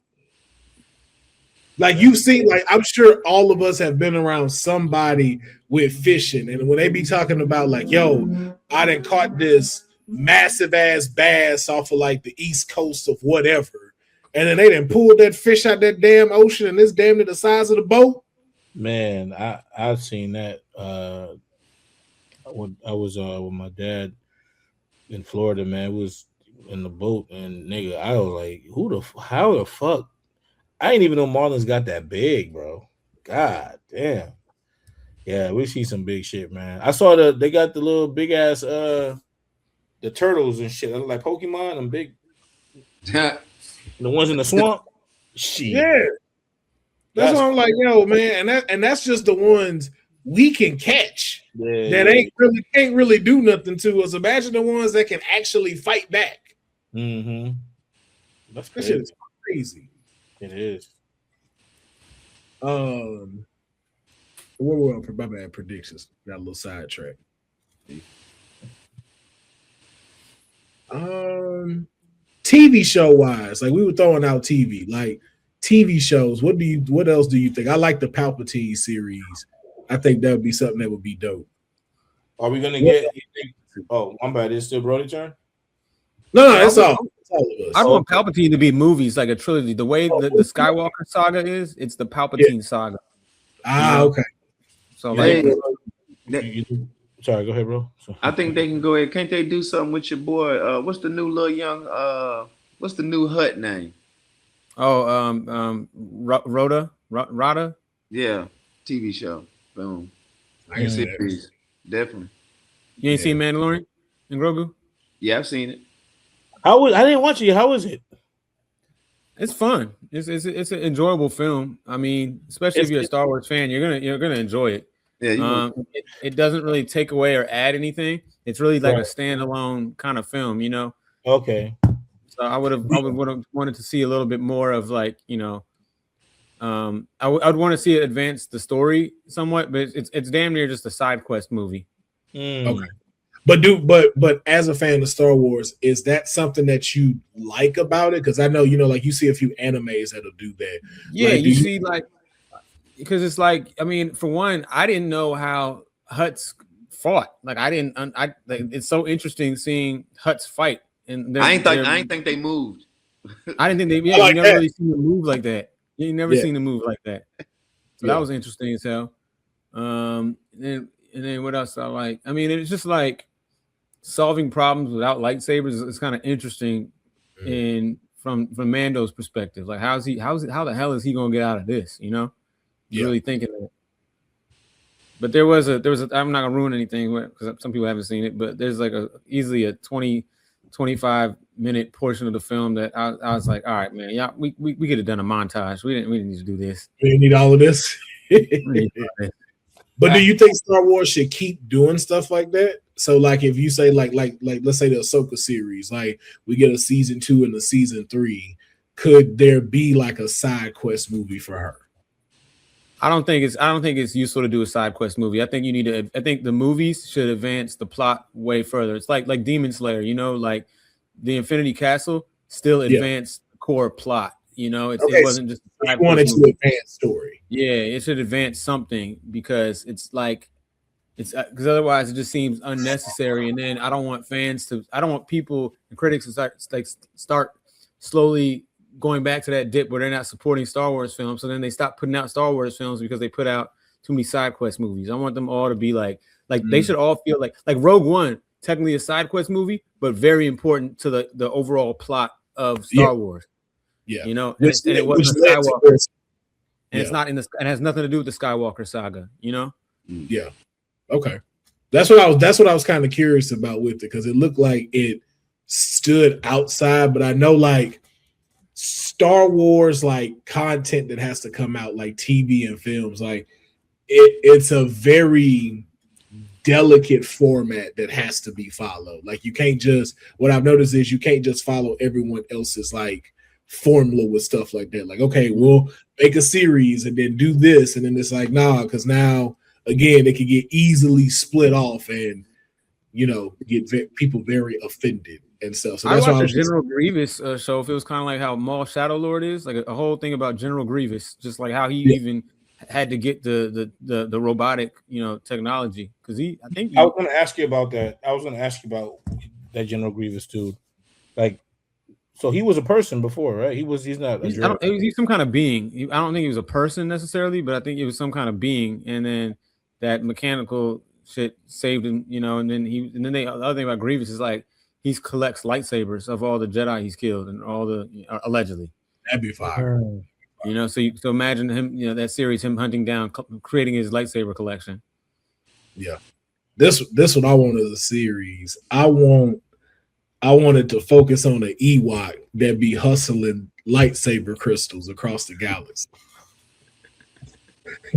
Like you've seen, like I'm sure all of us have been around somebody with fishing, and when they be talking about like, yo, I done caught this massive ass bass off of like the east coast of whatever, and then they done pulled that fish out that damn ocean, and it's damn near the size of the boat. Man, I've seen that. When I was with my dad in Florida, man, was in the boat, and nigga, I was like, how the fuck? I didn't even know marlins got that big, bro. God damn. Yeah, we see some big shit, man. I saw they got the little big ass the turtles and shit. They look like Pokemon and big the ones in the swamp. Shit. Yeah, that's why I'm like, yo, man, and that's just the ones we can catch that can't really do nothing to us. Imagine the ones that can actually fight back. Mm-hmm. That shit is crazy. It is. What were our my bad predictions? Got a little sidetrack. TV show wise, like we were throwing out TV, like TV shows. What else do you think? I like the Palpatine series. I think that would be something that would be dope. Are we gonna get? Oh, I'm bad. It's still Brody's turn. No, that's all. That's all of us. I want Palpatine to be movies, like a trilogy. The way the Skywalker saga is, it's the Palpatine saga. Okay. So like, sorry, go ahead, bro. I think they can go ahead. Can't they do something with your boy? What's the new little young? What's the new Hut name? Oh, Rada. Yeah, TV show. Boom. I can see that. Definitely. You ain't seen Mandalorian and Grogu? Yeah, I've seen it. I didn't watch it. How is it? It's fun. It's an enjoyable film. I mean, especially if you're a Star Wars fan, you're gonna enjoy it. Yeah, it doesn't really take away or add anything. It's really like a standalone kind of film, you know. Okay. So I would have wanted to see a little bit more of like, you know, I would want to see it advance the story somewhat, but it's damn near just a side quest movie. Okay. But as a fan of Star Wars, is that something that you like about it? Because I know, you know, like you see a few animes that'll do that. Yeah, like, you see, like, because it's like, I mean, for one, I didn't know how Hutts fought. Like, it's so interesting seeing Hutts fight. And I ain't think they moved. I didn't think they. Yeah, you never really seen them move like that. You never seen them move like that. So that was interesting as hell. And then what else I like? I mean, it's just like solving problems without lightsabers is kind of interesting from Mando's perspective. Like, how the hell is he gonna get out of this? You know, really thinking of it. But there was a I'm not gonna ruin anything because some people haven't seen it, but there's like easily a 25 minute portion of the film that I was like, all right, man, yeah, we could have done a montage. We didn't need to do this. We didn't need all of this. But do you think Star Wars should keep doing stuff like that? So, like, if you say like let's say the Ahsoka series, like we get a season 2 and a season 3, could there be like a side quest movie for her? I don't think it's useful to do a side quest movie. I think the movies should advance the plot way further. It's like Demon Slayer, you know, like the Infinity Castle still advanced the core plot. You know, it wasn't just a side quest movie. Advance story. Yeah, it should advance something because because otherwise it just seems unnecessary. And then I don't want people and critics to start slowly going back to that dip where they're not supporting Star Wars films. So then they stop putting out Star Wars films because they put out too many side quest movies. I want them all to be like they should all feel like Rogue One, technically a side quest movie, but very important to the overall plot of Star Wars. Yeah, you know, and it wasn't a Skywalker, and it's not and has nothing to do with the Skywalker saga. You know. Yeah. Okay. That's what I was kind of curious about with it because it looked like it stood outside, but I know like Star Wars like content that has to come out like TV and films, like it's a very delicate format that has to be followed. Like you can't just, what I've noticed is you can't just follow everyone else's like formula with stuff like that. Like, okay, we'll make a series and then do this, and then it's like, nah, because now again it can get easily split off and you know get people very offended and stuff. So that's I watched a General Grievous show. If it was kind of like how Maul Shadow Lord is, like a whole thing about General Grievous, just like how he even had to get the robotic, you know, technology. Because I was going to ask you about that. I was going to ask you about that General Grievous dude. Like, So he was a person before, right? He's not a droid. He's some kind of being. I don't think he was a person necessarily, but I think he was some kind of being. And then that mechanical shit saved him, you know. And then the other thing about Grievous is like he collects lightsabers of all the Jedi he's killed and all the allegedly. That'd be fire. You know, so imagine him, you know, that series, him hunting down, creating his lightsaber collection. Yeah, this what I want as a series. I wanted to focus on an Ewok that be hustling lightsaber crystals across the galaxy.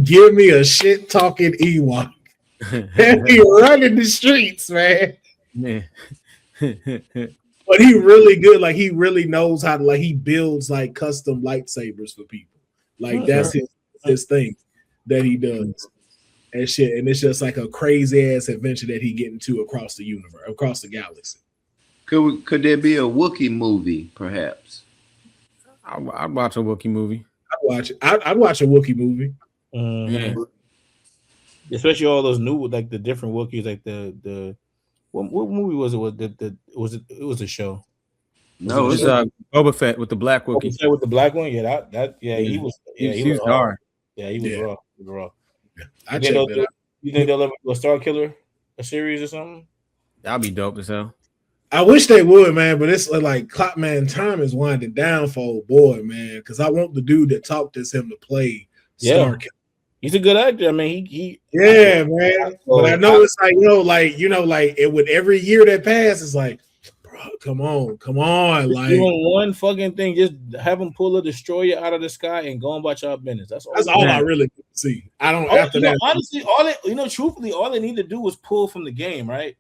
Give me a shit talking Ewok and be running the streets, man. Yeah. But he really good. Like he really knows how to. Like he builds like custom lightsabers for people. Like that's his thing that he does and shit. And it's just like a crazy ass adventure that he get into across the universe, across the galaxy. Could there be a Wookiee movie, perhaps? I'd watch a Wookiee movie. I'd watch a Wookiee movie. Yeah. Especially all those new, like the different Wookiees, like the what movie was it? It was a show. No, it's Boba Fett with the black Wookiee. Boba Fett with the black one, he was hard. Yeah, he was raw. He was raw. Yeah. You think they'll ever do a Star Killer, a series or something? That'd be dope as hell. I wish they would, man, but it's like Clockman time is winding down for old boy, man. Because I want the dude that talked as him to play Star Killer. He's a good actor. I mean, man. But I know it's like, like it would every year that passes, it's like, bro, come on. Like doing one fucking thing, just have him pull a destroyer out of the sky and go about y'all business. That's all I really see. I don't honestly, truthfully, all they need to do was pull from the game, right?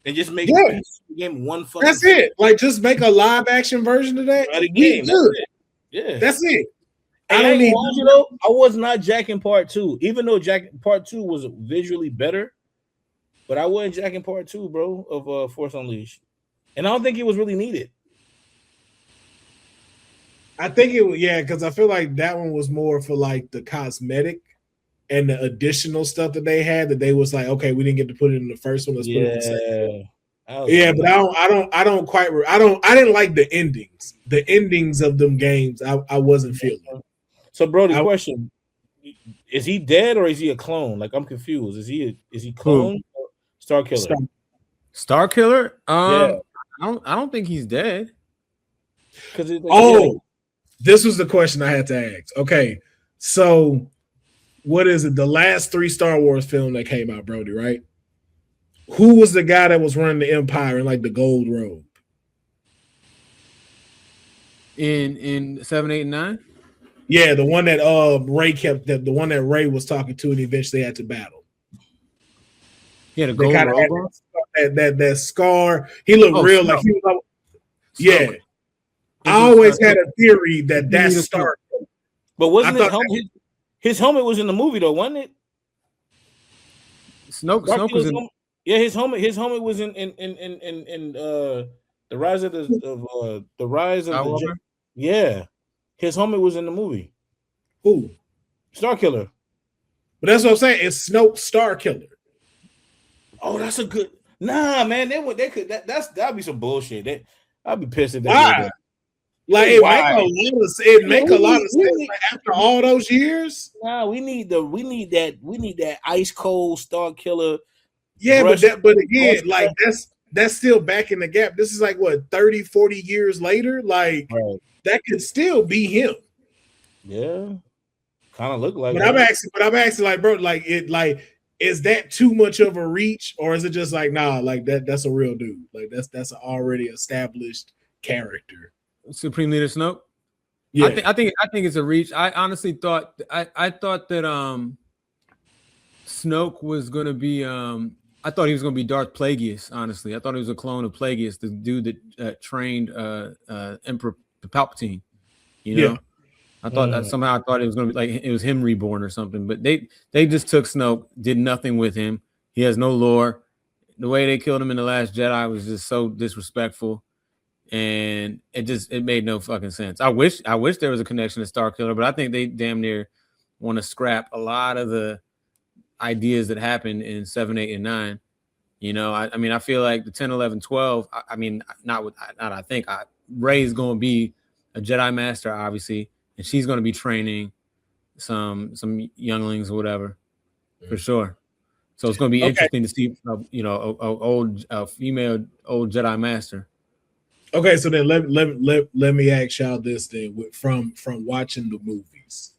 And just make the game one fucking. That's it. Like just make a live action version of that. That's it. I was not jacking part 2, even though part 2 was visually better, but I wasn't jacking part 2, bro, of Force Unleashed, and I don't think it was really needed. I think it was because I feel like that one was more for like the cosmetic and the additional stuff that they had. That they was like, okay, we didn't get to put it in the first one. Let's put it in the second. But I didn't like the endings. The endings of them games, I wasn't feeling. So, Broady, question: is he dead or is he a clone? Like, I'm confused. Is he clone or Star Killer? Star Killer? I don't think he's dead. This was the question I had to ask. Okay, so what is it? The last 3 Star Wars film that came out, Broady, right? Who was the guy that was running the Empire in like the gold robe? In 7, 8, and 9? Yeah, the one that Ray the one that Ray was talking to and eventually had to battle. Yeah, the gold robe. That scar. He looked real Snoke. like he was. Yeah, I always had a theory that's Star. But wasn't it helmet? His helmet was in the movie though, wasn't it? Snoke was in. Yeah, his helmet was in the Rise of the yeah. His helmet was in the movie. Who? Star Killer. But that's what I'm saying. It's Snoke Star Killer. Oh, that's a good. Nah, man. That'd be some bullshit. I'd be pissed if they did that. Like it make a lot of sense after all those years. Nah, we need that ice cold Star Killer. Yeah, but again, like that's still back in the gap. This is like what 30, 40 years later. Like that could still be him. Yeah, kind of look like. But I'm asking, like, bro, like it, like, is that too much of a reach, or is it just like, nah, like that's a real dude, like that's an already established character. Supreme Leader Snoke. Yeah, I think it's a reach. I honestly thought I thought that Snoke was gonna be I thought he was gonna be Darth Plagueis. Honestly, I thought he was a clone of Plagueis, the dude that trained Emperor Palpatine. You know, I thought that somehow I thought it was gonna be like it was him reborn or something. But they just took Snoke, did nothing with him. He has no lore. The way they killed him in The Last Jedi was just so disrespectful, and it made no fucking sense. I wish there was a connection to Star Killer, but I think they damn near want to scrap a lot of the ideas that happened in 7, 8, and 9. You know, I mean, I feel like the 10, 11, 12. I Rey's going to be a Jedi Master, obviously, and she's going to be training some younglings or whatever, for sure. So it's going to be interesting to see, a female old Jedi Master. Okay, so then let me ask y'all this then. From watching the movies,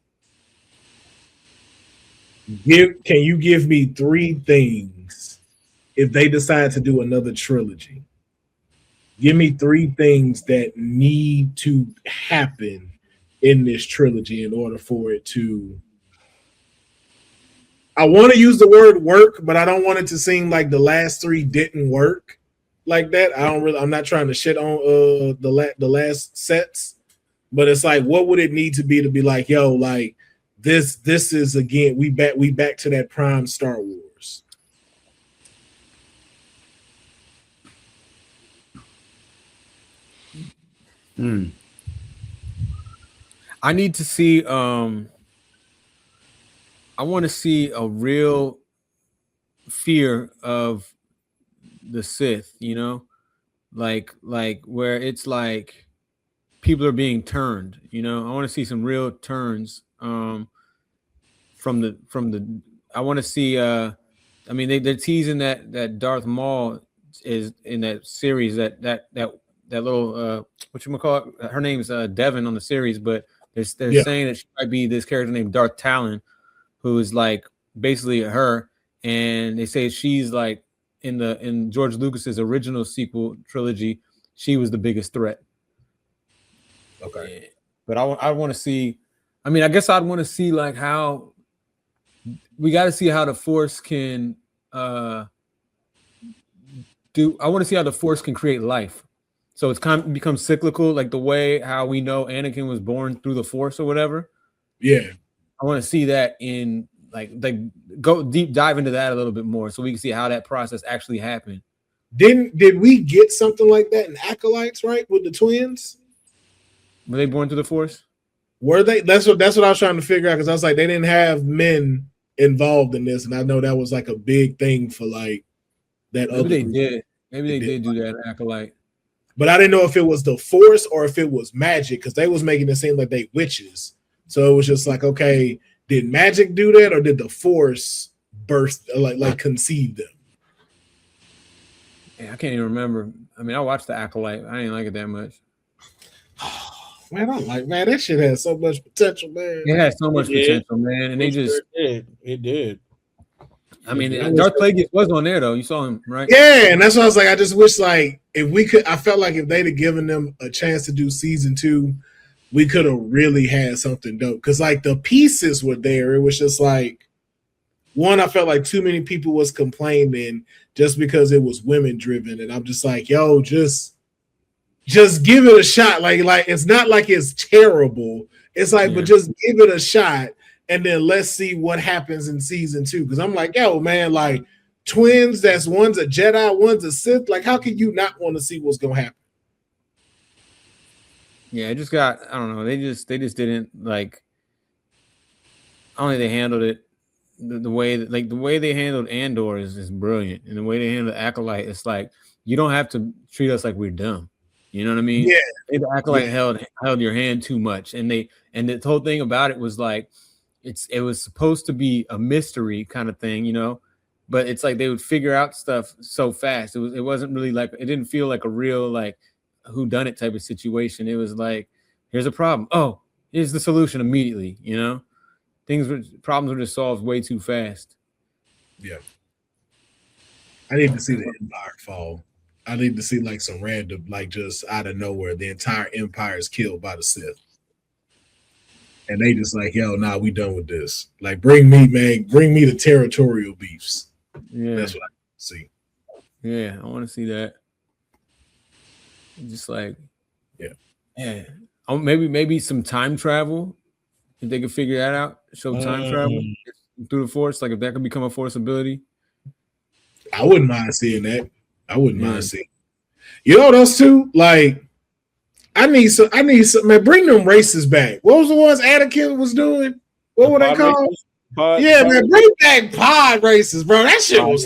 can you give me 3 things if they decide to do another trilogy? Give me 3 things that need to happen in this trilogy in order for it to. I want to use the word work, but I don't want it to seem like the last 3 didn't work like that. I'm not trying to shit on the last sets, but it's like, what would it need to be like, yo, like this is again, we back to that prime Star Wars. I need to see I want to see a real fear of the Sith, like where it's like people are being turned, I want to see some real turns from the I want to see I mean they're teasing that Darth Maul is in that series, that little whatchamacallit, her name's Devin on the series, but they're saying that she might be this character named Darth Talon, who is like basically her, and they say she's like in George Lucas's original sequel trilogy, she was the biggest threat. Okay, but I want to see. I mean, I guess I'd want to see like how we got to see how the Force can do. I want to see how the Force can create life. So it's kind of become cyclical, like the way how we know Anakin was born through the Force or whatever. Yeah. I want to see that in like go deep dive into that a little bit more so we can see how that process actually happened. Did we get something like that in Acolytes, right? With the twins? Were they born through the Force? Were they? That's what I was trying to figure out, because I was like, they didn't have men involved in this, and I know that was like a big thing for like that. Maybe they did. Maybe they did do that in Acolyte. But I didn't know if it was the Force or if it was magic, because they was making it seem like they witches. So it was just like, okay, did magic do that, or did the Force burst, like conceive them? Yeah, I can't even remember. I mean, I watched the Acolyte. I didn't like it that much. Man, that shit has so much potential, man. It has so much potential, man. And they just it did. I mean, Darth Plagueis was on there though. You saw him, right? Yeah, and that's why I was like, I just wish like if we could. I felt like if they'd have given them a chance to do season 2, we could have really had something dope. Because like the pieces were there. It was just like, one, I felt like too many people was complaining just because it was women driven, and I'm just like, yo, just give it a shot. Like it's not like it's terrible. It's like, but just give it a shot. And then let's see what happens in season 2. Because I'm like, yo, man, like twins, that's one's a Jedi, one's a Sith. Like, how can you not want to see what's gonna happen? Yeah, it just got, I don't know. They just didn't like. I don't think they handled it the way that, like the way they handled Andor is brilliant, and the way they handled Acolyte, it's like you don't have to treat us like we're dumb. You know what I mean? Yeah. The Acolyte held your hand too much, and the whole thing about it was like. It was supposed to be a mystery kind of thing, but it's like they would figure out stuff so fast. It wasn't really like, it didn't feel like a real like whodunit type of situation. It was like, here's a problem. Oh, here's the solution immediately. Problems were just solved way too fast. Yeah. I need to see the Empire fall. I need to see like some random, like just out of nowhere, the entire Empire is killed by the Sith. And they just like, yo, nah, we done with this. Like, bring me the territorial beefs. Yeah. That's what I see. Yeah, I want to see that. Just like, yeah. Oh, maybe some time travel. If they could figure that out, show time travel through the Force, like if that could become a Force ability. I wouldn't mind seeing that. I wouldn't mind seeing. Those two, like, I need some, man, bring them races back. What was the ones Anakin was doing? What were they called? Man, bring back pod races, bro. That shit was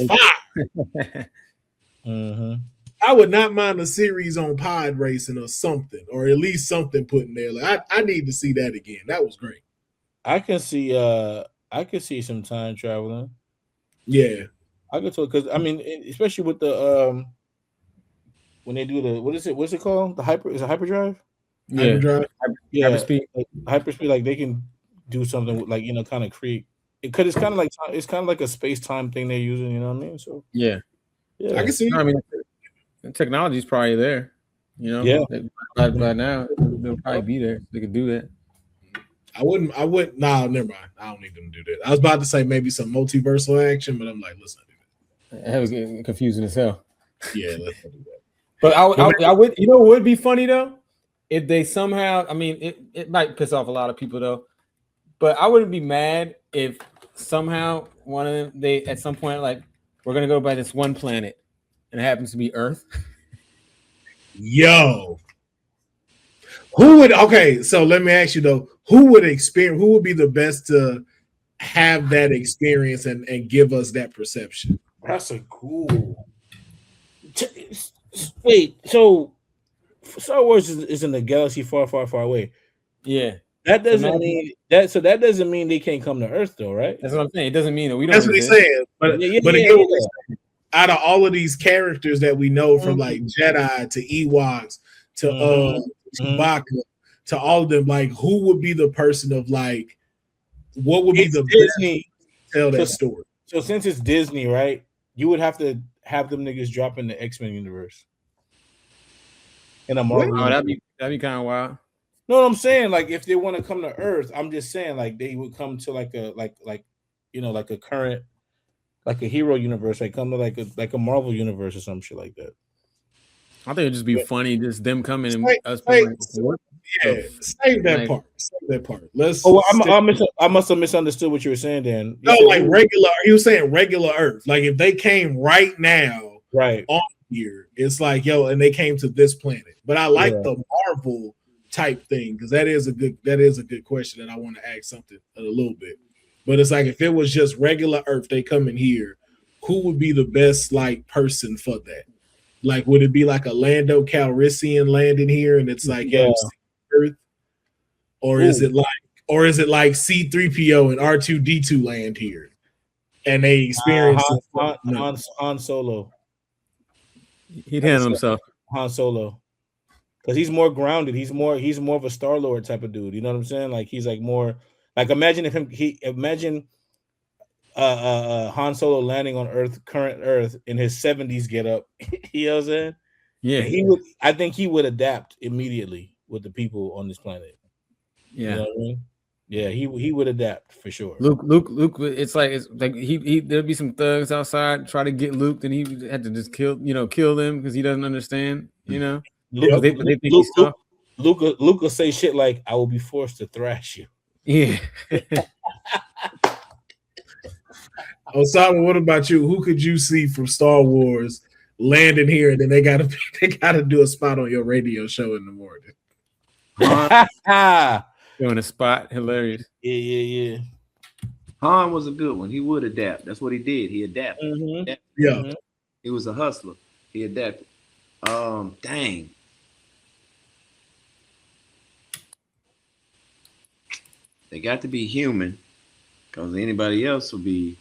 fire. I would not mind a series on pod racing or something, or at least something put in there. Like I need to see that again. That was great. I can see some time traveling. Yeah. I could talk because I mean, especially with the when they do the what's it called? The hyper is it hyperdrive? Yeah, Hyperdrive. Yeah, hyperspeed. like, hyperspeed. Like they can do something with, like, kind of create because it's kind of like a space time thing they're using. You know what I mean? So Yeah, I can see. I mean, the technology's probably there. You know, Yeah. by now they'll probably be there. They could do that. I wouldn't. Nah, never mind. I don't need them to do that. I was about to say maybe some multiversal action, but I'm like, let's not do That was getting confusing as hell. that. Yeah, let's not do that. But I would, you know, what would be funny though, if they somehow, I mean, it might piss off a lot of people though, but I wouldn't be mad if somehow one of them, they at some point like, we're gonna go by this one planet, and it happens to be Earth. Yo, who would? Okay, so let me ask you though, who would be the best to have that experience and give us that perception? That's a cool. Wait, so Star Wars is in a galaxy far, far, far away. Yeah, that doesn't mean that. So that doesn't mean they can't come to Earth, though, right? That's what I'm saying. It doesn't mean that we don't. That's what he's saying. But again, out of all of these characters that we know, from like Jedi to Ewoks to Chewbacca to all of them, like who would be the person of like what would be the Disney best to tell that story? So since it's Disney, right? You would have to have them niggas drop in the X-Men universe. In a Marvel. Oh, that'd be kind of wild. No, I'm saying, like, if they want to come to Earth, I'm just saying, like, they would come to like a like a current, like a hero universe, like come to like a Marvel universe or some shit like that. I think it'd just be funny, just them coming and us being like, what? Save that part. Save that part. Let's. Oh, I must have misunderstood what you were saying, Dan. No, like regular. He was saying regular Earth. Like if they came right now, right on here, it's like yo, and they came to this planet. But I like the Marvel type thing because that is a good question, and I want to ask something a little bit. But it's like if it was just regular Earth, they come in here, who would be the best like person for that? Like, would it be like a Lando Calrissian landing here, and it's like Earth, or is it like C-3PO and R2-D2 land here, and they experience Han Solo? He'd handle himself. Han Solo. Because he's more grounded. He's more of a Star-Lord type of dude. You know what I'm saying? Like he's like more like imagine Han Solo landing on Earth, current Earth, in his 70s get up. You know what I'm saying? Yeah. I think he would adapt immediately with the people on this planet. Yeah. You know what I mean? Yeah, he would adapt for sure. Luke. It's like he there'd be some thugs outside try to get Luke, and he had to just kill them because he doesn't understand. You know, Luke will say shit like, "I will be forced to thrash you." Yeah. Osama, what about you? Who could you see from Star Wars landing here, and then they gotta do a spot on your radio show in the morning? Doing a spot, hilarious. Yeah. Han was a good one. He would adapt. That's what he did. He adapted. Yeah. He was a hustler. He adapted. Dang. They got to be human, because anybody else would be.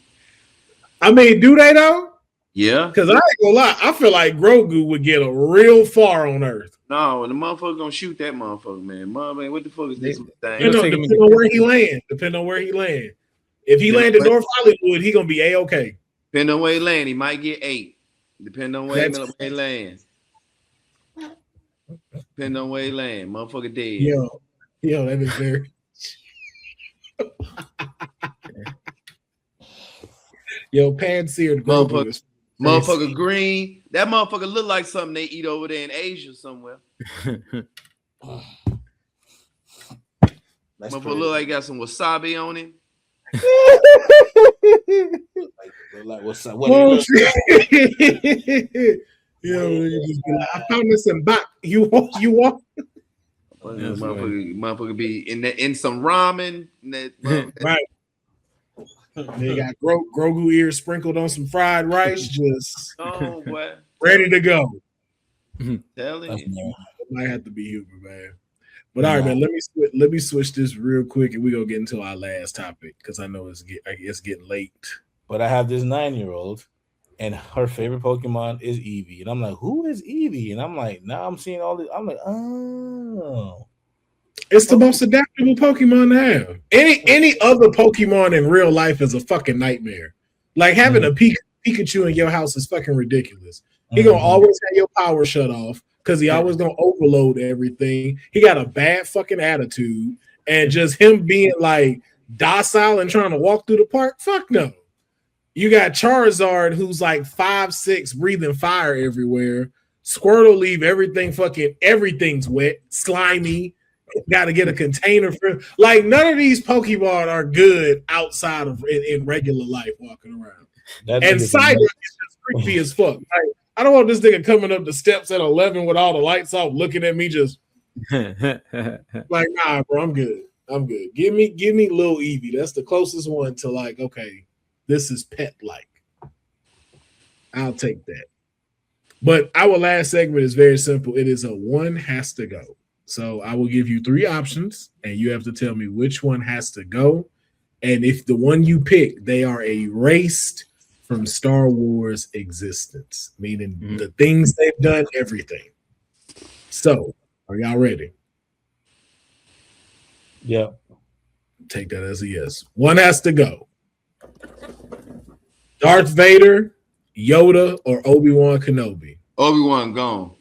I mean, do they though? Yeah. Because I ain't gonna lie, I feel like Grogu would get a real far on Earth. No, the motherfucker gonna shoot that motherfucker, man. Man, what the fuck is this thing? Depending on where he land. If he landed North Hollywood, he gonna be A-okay. Depending on where he land, he might get 8. Depending on where he lands. Depending on where he land, motherfucker dead. Yo, that is very. Yo, pan-seared motherfucker green. That motherfucker look like something they eat over there in Asia somewhere. Motherfucker look like he got some wasabi on him. Like what's up? I found this in back. You want? Motherfucker be in some ramen. Right. They got Grogu ears sprinkled on some fried rice, just boy. ready to go. Telling you. It might have to be Huber, man. But all right, man. Let me switch this real quick, and we gonna get into our last topic because I know it's getting late. But I have this 9-year-old, and her favorite Pokemon is Eevee, and I'm like, who is Eevee? And I'm like, now I'm seeing all this. I'm like, oh, it's the most adaptable Pokemon to have. Any other Pokemon in real life is a fucking nightmare. Like having a Pikachu in your house is fucking ridiculous. He gonna always have your power shut off because he always gonna overload everything. He got a bad fucking attitude, and just him being like docile and trying to walk through the park. Fuck no. You got Charizard who's like 5'6", breathing fire everywhere. Squirtle leave everything's wet, slimy. Got to get a container for like none of these Pokemon are good outside of in regular life walking around. And Cyber is just creepy as fuck. Like, I don't want this nigga coming up the steps at 11 with all the lights off, looking at me just like, nah, bro, I'm good. Give me Lil Eevee. That's the closest one to like, okay, this is pet-like. I'll take that. But our last segment is very simple. It is a one has to go. So I will give you 3 options, and you have to tell me which one has to go. And if the one you pick, they are erased from Star Wars existence, meaning the things they've done, everything. So, are y'all ready? Yeah. Take that as a yes. One has to go. Darth Vader, Yoda, or Obi-Wan Kenobi? Obi-Wan gone.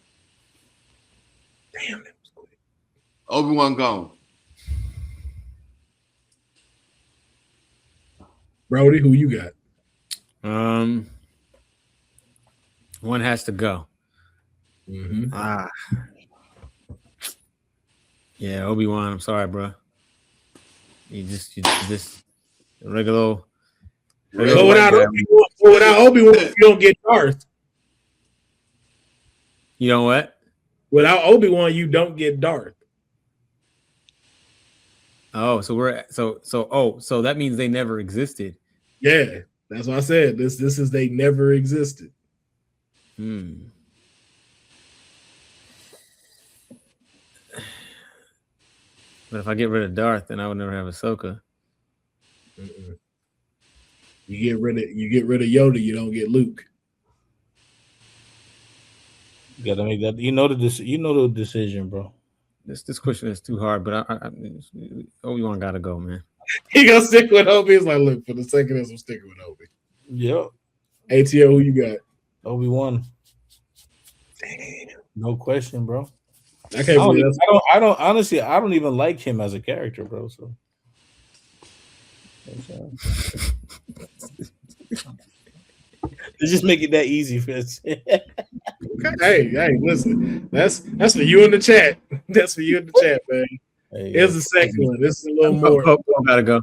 Damn, that was quick. Obi-Wan gone. Broady, who you got? One has to go. Mm-hmm. Yeah, Obi-Wan. I'm sorry, bro. You just regular. But without Obi-Wan, you don't get Darth. You know what? Without Obi-Wan, you don't get Darth. Oh, so that means they never existed. Yeah, that's what I said. This is they never existed. But if I get rid of Darth, then I would never have Ahsoka. You get rid of Yoda, you don't get Luke. You gotta make that. You know the decision, bro. This question is too hard, but I Obi-Wan gotta go, man. He gonna stick with Obi. He's like, look, for the sake of this, I'm sticking with Obi. Yep. ATO, who you got? Obi-Wan. Damn. No question, bro. I can't believe that. I don't honestly. I don't even like him as a character, bro. So. Just make it that easy, Fitz. Hey, listen. That's for you in the chat. That's for you in the chat, man. Hey, here's the second one. This is a little more. Gotta go.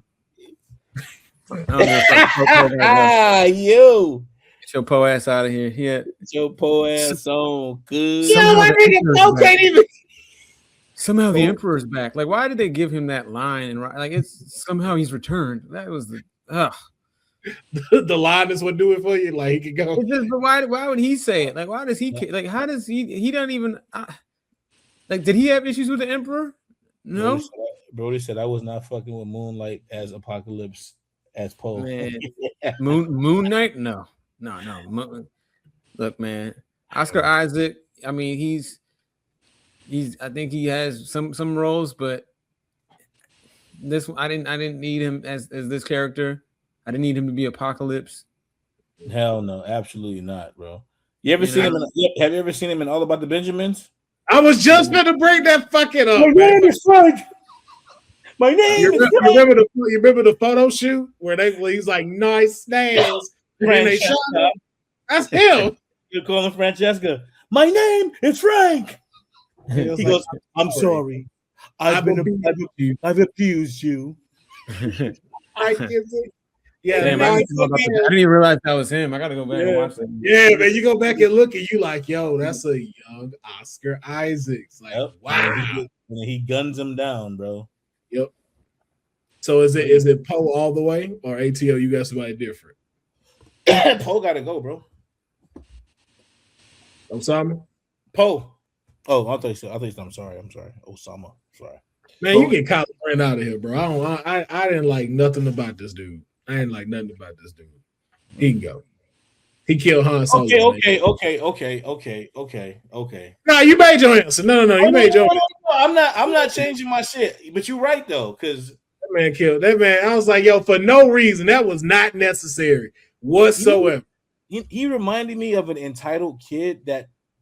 Yo. Get your po ass out of here. Yeah. Get your po ass on. Good. Yo, my nigga Poe can't even. Somehow the Emperor's back. Like, why did they give him that line? And like, it's somehow he's returned. That was the the line is what do it for you. Like he could go. But why would he say it? Like, why does he? Like, how does he? He doesn't even. Like, did he have issues with the Emperor? No. Broady said I was not fucking with Moonlight as Apocalypse as Poe. Moon Knight? No. Look, man, Oscar Isaac. I mean, he's. I think he has some roles, but this one I didn't need him as this character. I didn't need him to be Apocalypse. Hell no, absolutely not, bro. You ever seen him? Have you ever seen him in All About the Benjamins? I was just gonna bring that fucking up. My name is Frank. My name is Frank. You remember the photo shoot where he's like, nice nails. That's him. You call him Francesca. My name is Frank. He goes, I'm sorry. I've abused you. Yeah, damn, I didn't even realize that was him. I gotta go back and watch that. Yeah, man, you go back and look and you like, yo, that's a young Oscar Isaacs. Like, wow. And he guns him down, bro. Yep. So is it Poe all the way or ATO? You got somebody different? Poe gotta go, bro. Osama? Poe. Oh, I thought you said. I'm sorry. Osama. Sorry. Man, you get Kylo Ren out of here, bro. I didn't like nothing about this dude. I didn't like nothing about this dude. He can go. He killed Han Solo. Okay. No, you made your answer. No. You made your answer. I'm not changing my shit. But you're right though, because that man killed that man. I was like, yo, for no reason. That was not necessary whatsoever. He reminded me of an entitled kid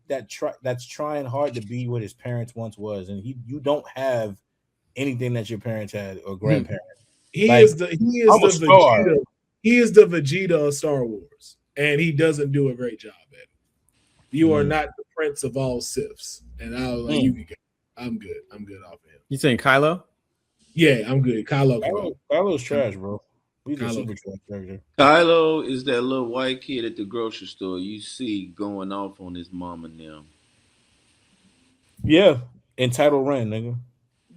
that's trying hard to be what his parents once was, and you don't have anything that your parents had or grandparents. He is the Vegeta of Star Wars, and he doesn't do a great job at it. You are not the prince of all Siths, and I was like, you can go. I'm good off him. You saying Kylo? Yeah, I'm good. Kylo's trash, bro. He's a super trash character. Kylo is that little white kid at the grocery store you see going off on his mom and them. Yeah, entitled Ren, nigga.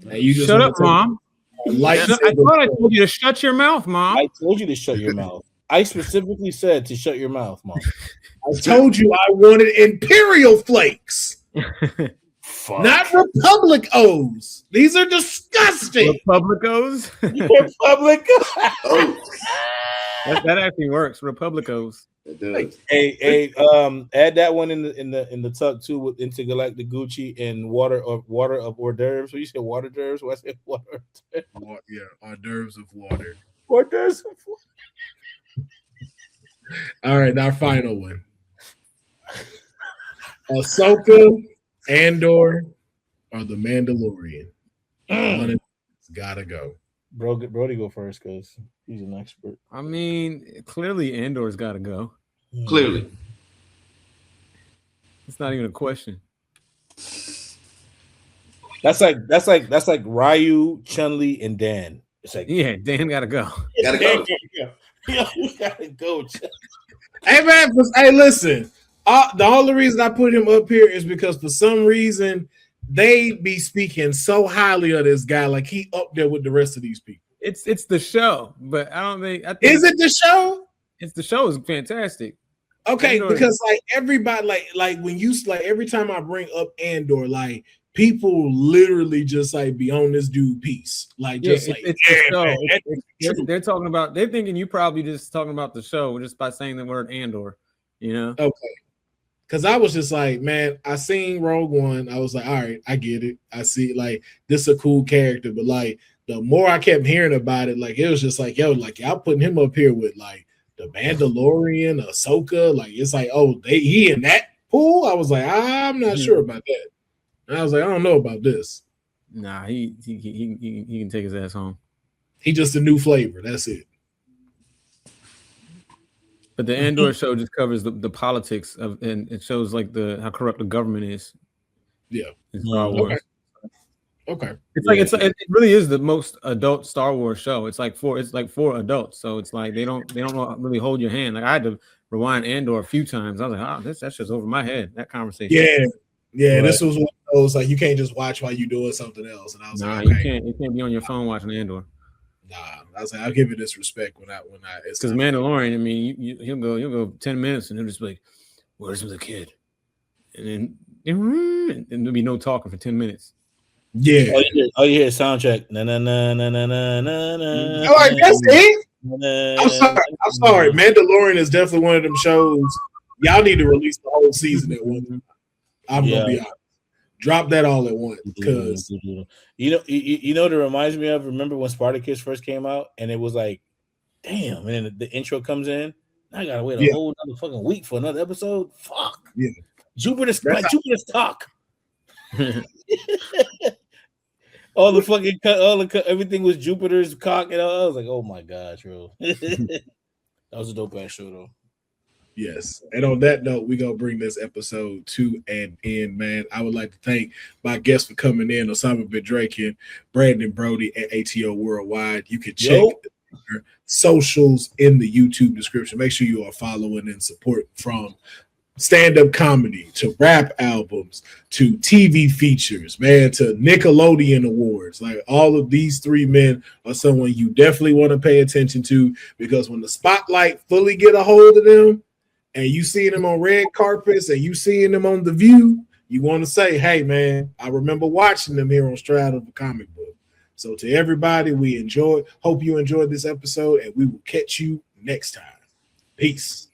Hey, you shut up, Mom. I thought I told you to shut your mouth, Mom. I told you to shut your mouth. I specifically said to shut your mouth, Mom. I told you I wanted Imperial flakes. Not Republic O's. These are disgusting. Republic O's? Republic O's. That actually works. Republic O's. It does. Hey, add that one in the tuck too with intergalactic Gucci and water of hors d'oeuvres. So you said water d'oeuvres? What I said water? Yeah, hors d'oeuvres of water. Hors d'oeuvres of water. All right, our final one. Ahsoka, Andor, or the Mandalorian. One of them's gotta go. Broady go first because he's an expert. I mean, clearly Andor's got to go. Clearly, it's not even a question. That's like Ryu, Chun-Li, and Dan. It's like Dan got to go. Gotta go. You gotta go. Hey man, hey listen. The only reason I put him up here is because for some reason they be speaking so highly of this guy, like he up there with the rest of these people. It's the show, but I think is it the show? It's the show is fantastic. Okay, Andor, because like everybody, like when you like every time I bring up Andor, like people literally just like be on this dude piece, like just like it's the show. They're talking about. They're thinking you probably just talking about the show just by saying the word Andor. You know? Okay. Because I was just like, man, I seen Rogue One. I was like, all right, I get it. I see, like, this is a cool character. But, like, the more I kept hearing about it, like, it was just like, yo, like, y'all putting him up here with, like, the Mandalorian, Ahsoka. Like, it's like, oh, he in that pool? I was like, I'm not sure about that. And I was like, I don't know about this. Nah, he can take his ass home. He just a new flavor. That's it. But the Andor show just covers the politics of, and it shows like how corrupt the government is. Yeah, in Star Wars. Okay. It's like it really is the most adult Star Wars show. It's like for adults, so it's like they don't really hold your hand. Like I had to rewind Andor a few times. I was like, that's just over my head. That conversation. Yeah. Right. This was one of those like you can't just watch while you're doing something else. And I was like, okay. You can't be on your phone watching Andor. Nah, I was like, I'll give it this respect when I it's because Mandalorian, I mean, he'll go 10 minutes and he'll just be like, where's the kid? And then there'll be no talking for 10 minutes. Yeah. Oh, you hear soundtrack. Na na na na na na na. Oh, like, that's it. I'm sorry. Mandalorian is definitely one of them shows. Y'all need to release the whole season at one time. I'm gonna be honest. Drop that all at once, because you know what it reminds me of. Remember when Spartacus first came out, and it was like, damn, and then the intro comes in. I gotta wait a whole another fucking week for another episode. Fuck. Yeah. Jupiter's talk. Everything was Jupiter's cock, and I was like, oh my gosh, bro. That was a dope ass show though. Yes. And on that note, we're going to bring this episode to an end, man. I would like to thank my guests for coming in, Osama bin Drankin, Brandon Broady at ATO Worldwide. You can check their socials in the YouTube description. Make sure you are following and support from stand-up comedy to rap albums to TV features, man, to Nickelodeon awards. Like all of these three men are someone you definitely want to pay attention to, because when the spotlight fully get a hold of them, and you seeing them on red carpets and you seeing them on The View, you want to say, hey, man, I remember watching them here on Straight Out of a Comic Book. So to everybody, hope you enjoyed this episode, and we will catch you next time. Peace.